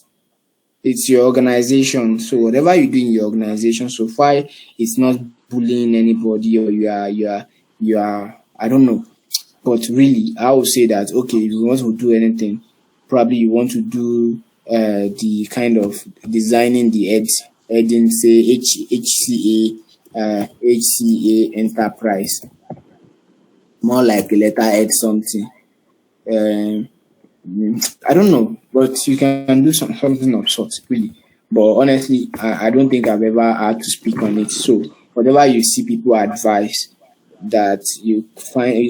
It's your organization. So whatever you do in your organization, so far it's not bullying anybody, or you are I don't know. But really, I would say that okay, if you want to do anything, probably you want to do the kind of designing the heading, say HCA enterprise, more like a letterhead something. Um, I don't know, but you can do something of sorts, really. But honestly, I don't think I've ever had to speak on it. So whatever you see people advise that you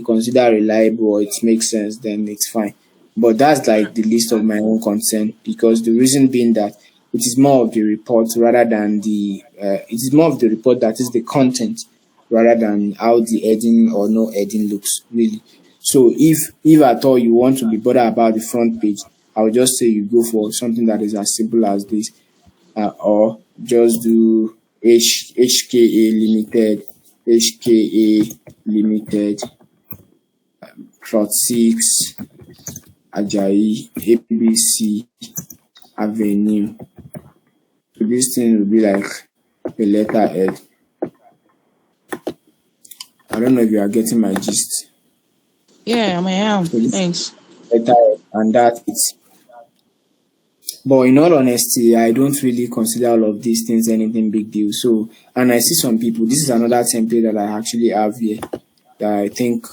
consider reliable or it makes sense, then it's fine. But that's like the least of my own concern, because the reason being that it is more of the report rather than it is more of the report that is the content rather than how the heading or no heading looks, really. So if at all you want to be bothered about the front page, I would just say you go for something that is as simple as this, or just do HKA Limited, plot 6, Ajayi, ABC Avenue. So this thing will be like a letterhead. I don't know if you are getting my gist. yeah, I am. So this Thanks. letterhead, and that's it. But in all honesty, I don't really consider all of these things anything big deal. So, and I see some people, this is another template that I actually have here that I think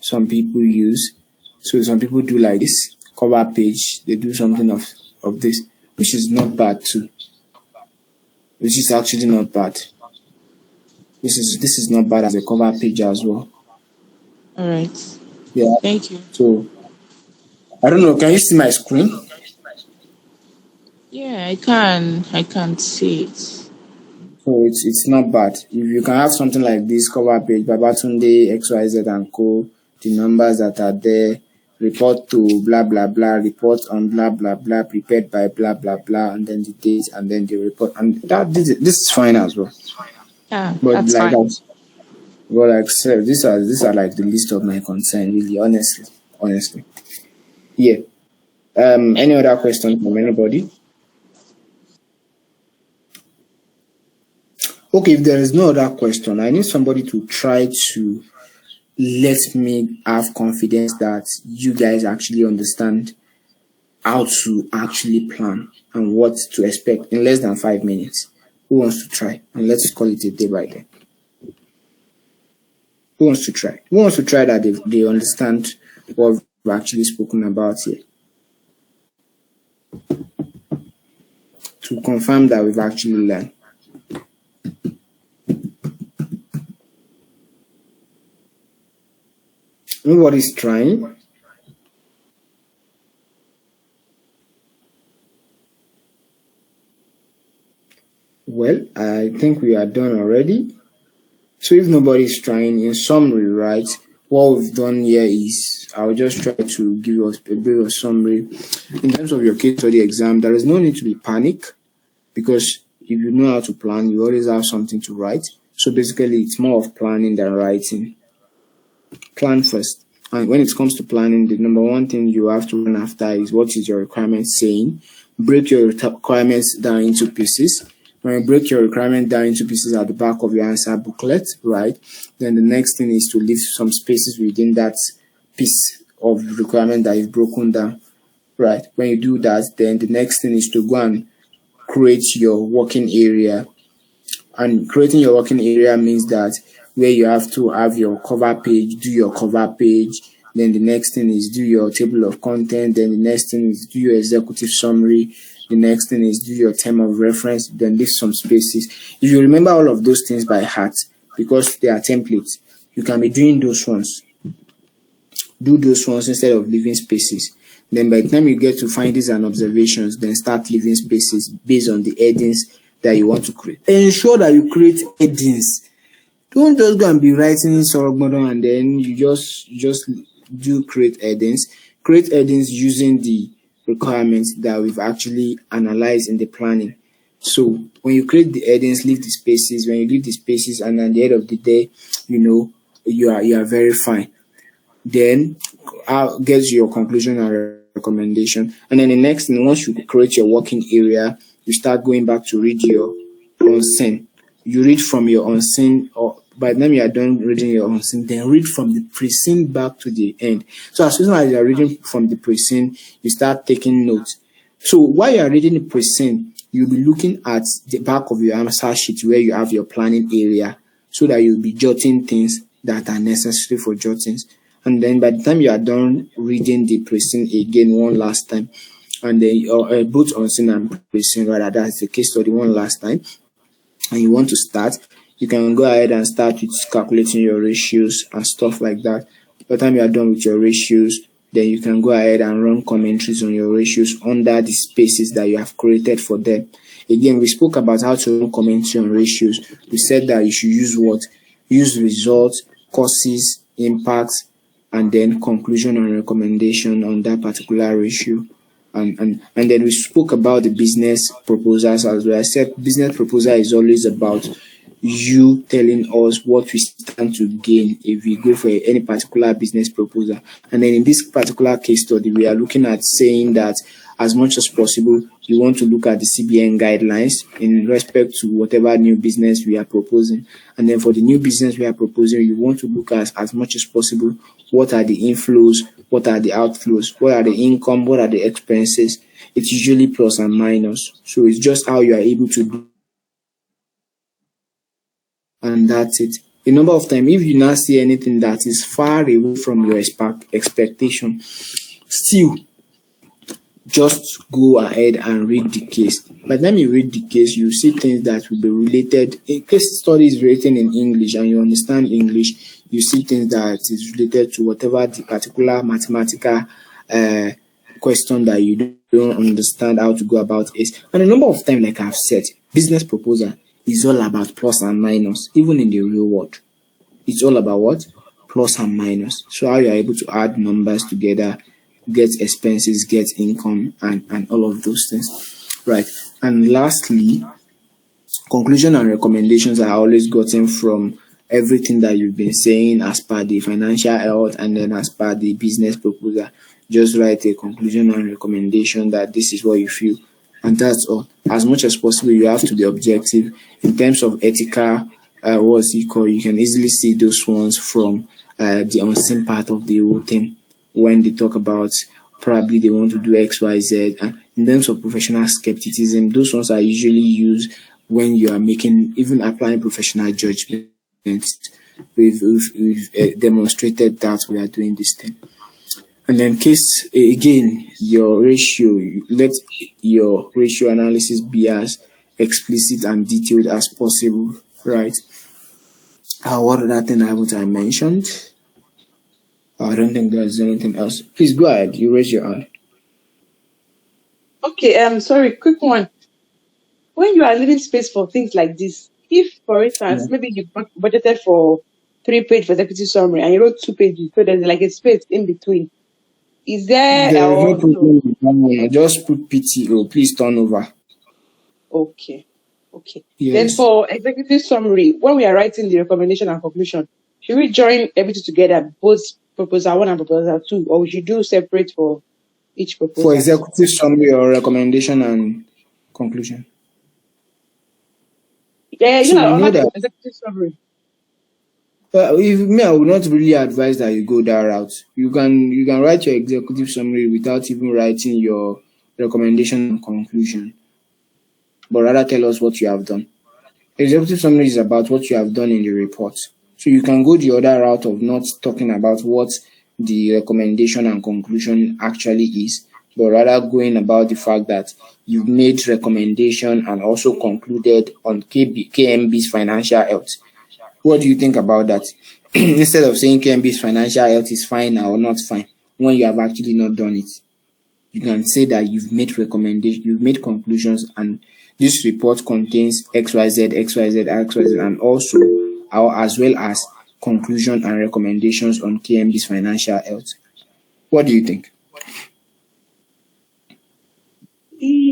some people use. So some people do like this cover page, they do something of this, which is not bad too. Which is actually not bad. This is not bad as a cover page as well. All right. Yeah. Thank you. So I don't know, can you see my screen? Yeah, I can see it. So it's not bad. If you can have something like this cover page, Babatunde, XYZ and Co, the numbers that are there, report to blah blah blah, report on blah blah blah, prepared by blah blah blah, and then the date and then the report, and this is fine as well. Yeah, But that's like fine. well, like said, these are like the least of my concern, really, honestly. Yeah. Any other question from anybody? Okay, if there is no other question, I need somebody to try to let me have confidence that you guys actually understand how to actually plan and what to expect in less than 5 minutes. Who wants to try? And let's call it a day by day. Who wants to try? Who wants to try that they understand what we've actually spoken about here? To confirm that we've actually learned. Nobody's trying. Well, I think we are done already. So if nobody's trying, in summary, right, what we've done here is I'll just try to give us a bit of summary. In terms of your case study exam, there is no need to be panic, because if you know how to plan, you always have something to write. So basically, it's more of planning than writing. Plan first. And when it comes to planning, the number one thing you have to run after is what is your requirement saying. Break your requirements down into pieces. When you break your requirement down into pieces at the back of your answer booklet, right, then the next thing is to leave some spaces within that piece of requirement that you've broken down, right? When you do that, then the next thing is to go and create your working area. And creating your working area means that where you have to have your cover page, do your cover page. Then the next thing is do your table of content. Then the next thing is do your executive summary. The next thing is do your term of reference. Then leave some spaces. If you remember all of those things by heart, because they are templates, you can be doing those ones. Do those ones instead of leaving spaces. Then by the time you get to findings and observations, then start leaving spaces based on the headings that you want to create. Ensure that you create headings. Don't just go and be writing Sorogbodo and then you just do create headings. Create headings using the requirements that we've actually analyzed in the planning. So when you create the headings, leave the spaces. When you leave the spaces, and at the end of the day, you are very fine. Then I'll get your conclusion and recommendation. And then the next thing, once you create your working area, you start going back to read your unseen. You read from your unseen, or by the time you are done reading your unseen, then read from the preseen back to the end. So as soon as you are reading from the preseen, you start taking notes. So while you are reading the preseen, you'll be looking at the back of your answer sheet where you have your planning area, so that you'll be jotting things that are necessary for jottings. And then by the time you are done reading the preseen again one last time, and then both unseen and preseen, rather, that's the case study one last time, and you want to start, you can go ahead and start with calculating your ratios and stuff like that. By the time you are done with your ratios, then you can go ahead and run commentaries on your ratios under the spaces that you have created for them. Again, we spoke about how to run commentary on ratios. We said that you should use what? Use results, causes, impacts, and then conclusion and recommendation on that particular ratio. And then we spoke about the business proposals as well. I said business proposal is always about you telling us what we stand to gain if we go for any particular business proposal. And then in this particular case study, we are looking at saying that as much as possible, you want to look at the CBN guidelines in respect to whatever new business we are proposing. And then for the new business we are proposing, you want to look at as much as possible what are the inflows, what are the outflows, what are the income, what are the expenses. It's usually plus and minus. So it's just how you are able to do. And that's it. A number of times, if you now see anything that is far away from your expectation, still just go ahead and read the case. By the time you read the case, you see things that will be related. A case study is written in English and you understand English, you see things that is related to whatever the particular mathematical question that you don't understand how to go about is. And a number of times, like I've said, business proposal is all about plus and minus, even in the real world. It's all about what? Plus and minus. So how you are able to add numbers together, get expenses, get income, and all of those things. Right. And lastly, conclusion and recommendations are always gotten from everything that you've been saying as per the financial health and then as per the business proposal. Just write a conclusion and recommendation that this is what you feel. And that's all. As much as possible, you have to be objective. In terms of ethical, what's it called? You can easily see those ones from the unseen part of the whole thing when they talk about probably they want to do X, Y, Z. And in terms of professional skepticism, those ones are usually used when you are even applying professional judgment. We've demonstrated that we are doing this thing. And then case, again, your ratio, let your ratio analysis be as explicit and detailed as possible, right? What other thing haven't I mentioned? I don't think there's anything else. Please go ahead. You raise your hand. Okay, sorry, quick one. When you are leaving space for things like this, if, for instance, maybe you budgeted for 3 pages for executive summary and you wrote 2 pages, so there's like a space in between. Is there no problem. Just put PTO. Please turn over. Okay. Yes. Then for executive summary, when we are writing the recommendation and conclusion, should we join everything together, both proposal 1 and proposal 2, or we should do separate for each proposal? For executive summary or recommendation and conclusion? Yeah, that executive summary. I would not really advise that you go that route. You can write your executive summary without even writing your recommendation and conclusion, but rather tell us what you have done. Executive summary is about what you have done in the report. So you can go the other route of not talking about what the recommendation and conclusion actually is, but rather going about the fact that you've made recommendation and also concluded on KMB's financial health. What do you think about that? instead of saying KMB's financial health is fine or not fine when you have actually not done it. You can say that you've made recommendations, you've made conclusions, and this report contains XYZ, XYZ, XYZ, and also as well as conclusion and recommendations on KMB's financial health. What do you think?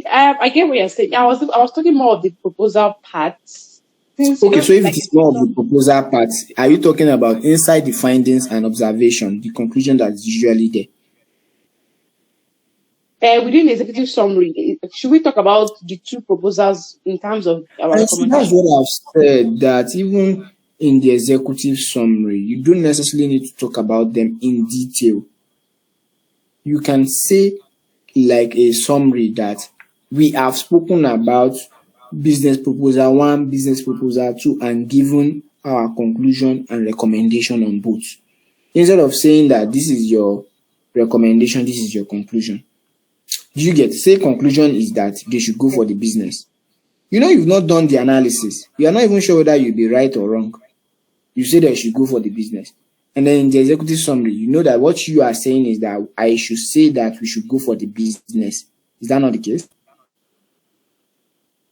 I get what you're saying. I was talking more of the proposal part. Okay, so if it is more of the proposal part, are you talking about inside the findings and observation, the conclusion that is usually there? Within the executive summary, should we talk about the two proposals in terms of our recommendations? That's what I've said, that even in the executive summary, you don't necessarily need to talk about them in detail. You can say like a summary that we have spoken about business proposal 1, business proposal 2, and given our conclusion and recommendation on both. Instead of saying that this is your recommendation, this is your conclusion. You get, say conclusion is that they should go for the business. You know you've not done the analysis. You are not even sure whether you'll be right or wrong. You say they should go for the business. And then in the executive summary, you know that what you are saying is that I should say that we should go for the business. Is that not the case?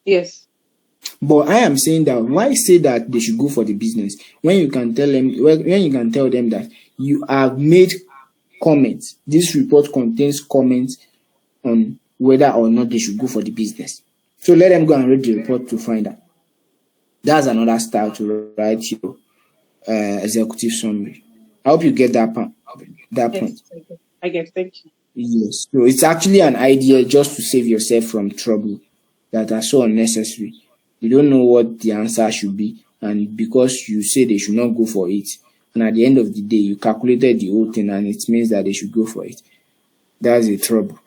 Yes. But I am saying that why say that they should go for the business when you can tell them that you have made comments. This report contains comments on whether or not they should go for the business. So let them go and read the report to find out. That's another style to write your executive summary. I hope you get that point. I get. Thank you. Yes. So it's actually an idea just to save yourself from trouble that are so unnecessary. You don't know what the answer should be, and because you say they should not go for it, and at the end of the day you calculated the whole thing and it means that they should go for it. That's a trouble.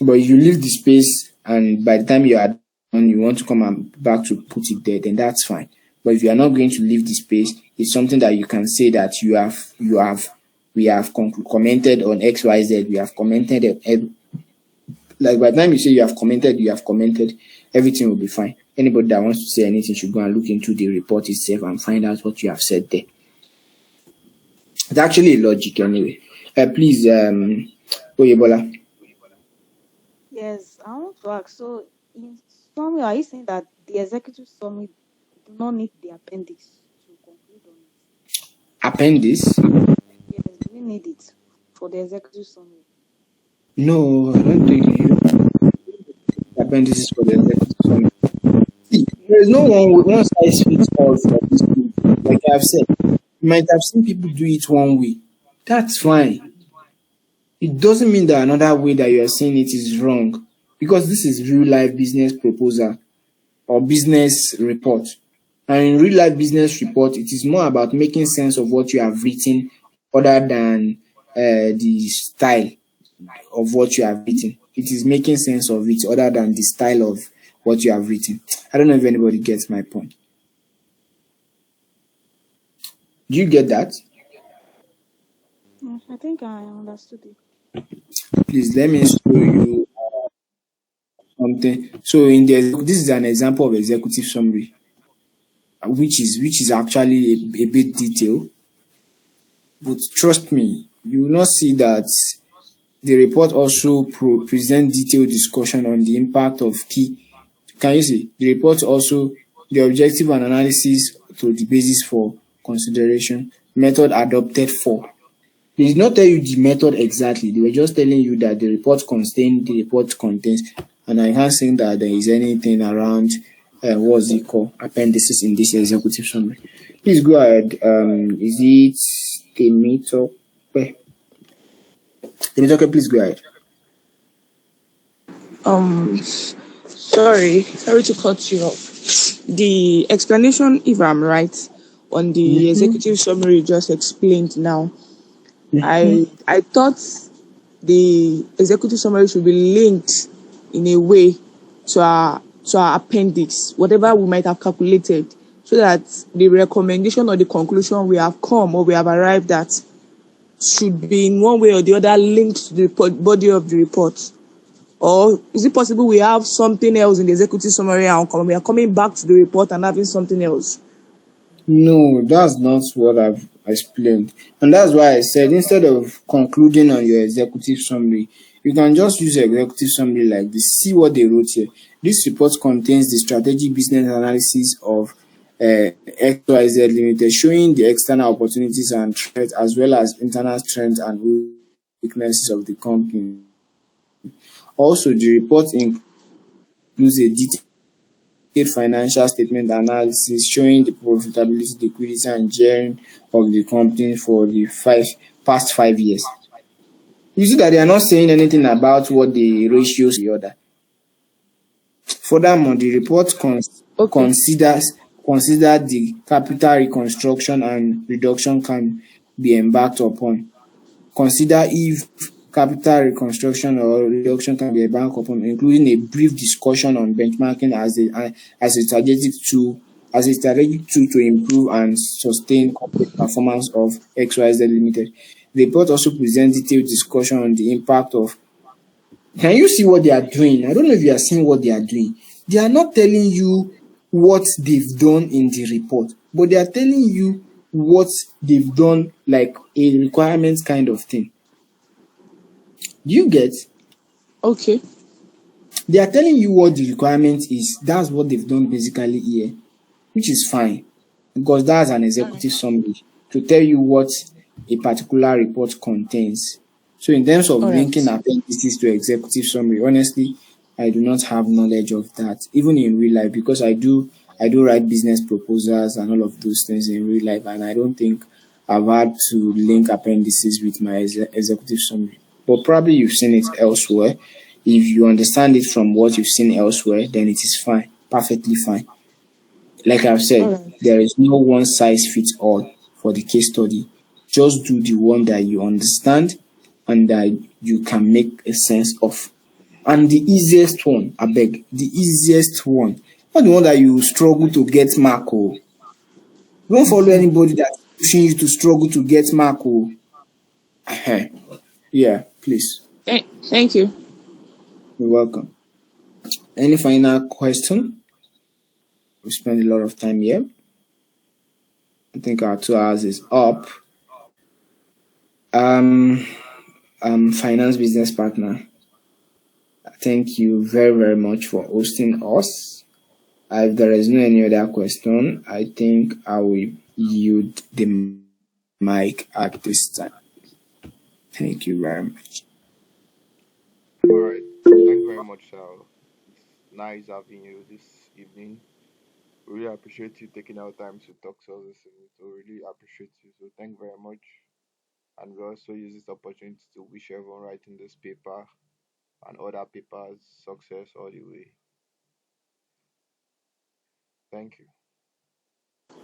But if you leave the space and by the time you are done you want to come back to put it there, then that's fine. But if you are not going to leave the space, it's something that you can say that we have commented on XYZ, we have commented like by the time you say you have commented, everything will be fine. Anybody that wants to say anything should go and look into the report itself and find out what you have said there. It's actually a logic anyway. Please, Oyebola. Yes, I want to ask. So, in summary, are you saying that the executive summary do not need the appendix to conclude on it? Appendix? Yes, do we need it for the executive summary? No, I don't think you appendix is for the executive summary. See, there is no one size fits all for this group. Like I've said, you might have seen people do it one way. That's fine. It doesn't mean that another way that you are saying it is wrong, because this is real life business proposal or business report. And in real life business report, it is more about making sense of what you have written other than the style of what you have written. It is making sense of it other than the style of what you have written. I don't know if anybody gets my point. Do you get that? Yes, I think I understood it. Please let me show you something. So this is an example of executive summary, which is actually a bit detailed. But trust me, you will not see that the report also present detailed discussion on the impact of key. Can you see? The report also, the objective and analysis to the basis for consideration, method adopted for. They did not tell you the method exactly. They were just telling you that the report contains, and I can't say that there is anything around what's it called, appendices in this executive summary. Please go ahead. Is it Temitope? Temitope, please go ahead. Sorry to cut you off. The explanation, if I'm right, on the executive summary you just explained now, I thought the executive summary should be linked in a way to our appendix, whatever we might have calculated, so that the recommendation or the conclusion we have come or we have arrived at should be in one way or the other linked to the body of the report. Or is it possible we have something else in the executive summary and we are coming back to the report and having something else? No, that's not what I've explained. And that's why I said instead of concluding on your executive summary, you can just use your executive summary like this. See what they wrote here. This report contains the strategic business analysis of XYZ Limited, showing the external opportunities and threats as well as internal strengths and weaknesses of the company. Also, the report includes a detailed financial statement analysis showing the profitability, liquidity, and gearing of the company for the past 5 years. You see that they are not saying anything about what the ratios the other. Furthermore, the report Okay. consider the capital reconstruction and reduction can be embarked upon. Consider if capital reconstruction or reduction can be embarked upon, including a brief discussion on benchmarking as a strategic tool to improve and sustain corporate performance of XYZ Limited. The report also presents detailed discussion on the impact of. Can you see what they are doing? I don't know if you are seeing what they are doing. They are not telling you what they've done in the report, but they are telling you what they've done, like a requirements kind of thing. Do you get? Okay. They are telling you what the requirement is. That's what they've done basically here, which is fine because that's an executive summary to tell you what a particular report contains. So, in terms of All linking right. appendices to executive summary, honestly, I do not have knowledge of that, even in real life, because I do write business proposals and all of those things in real life, and I don't think I've had to link appendices with my executive summary. But probably you've seen it elsewhere. If you understand it from what you've seen elsewhere, then it is fine, perfectly fine. Like I've All said, right. there is no one size fits all for the case study. Just do the one that you understand and that you can make a sense of. And the easiest one, I beg, the easiest one, not the one that you struggle to get mark. Oh. Don't follow anybody that's pushing you to struggle to get mark. Oh. Yeah, please. Thank you. You're welcome. Any final question? We spent a lot of time here. I think our 2 hours is up. Um, finance business partner. Thank you very, very much for hosting us. If there is no any other question, I think I will yield the mic at this time. Thank you very much. All right. Thank you very much, Sal. It's nice having you this evening. Really appreciate you taking our time to talk to us this evening. So really appreciate you. So thank you very much. And we also use this opportunity to wish everyone writing this paper and other papers success all the way. Thank you.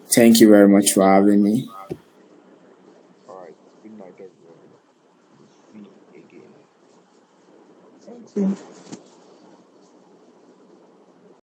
Thank you very much for having me. All right. Good night, everyone. We'll see again. Thank you.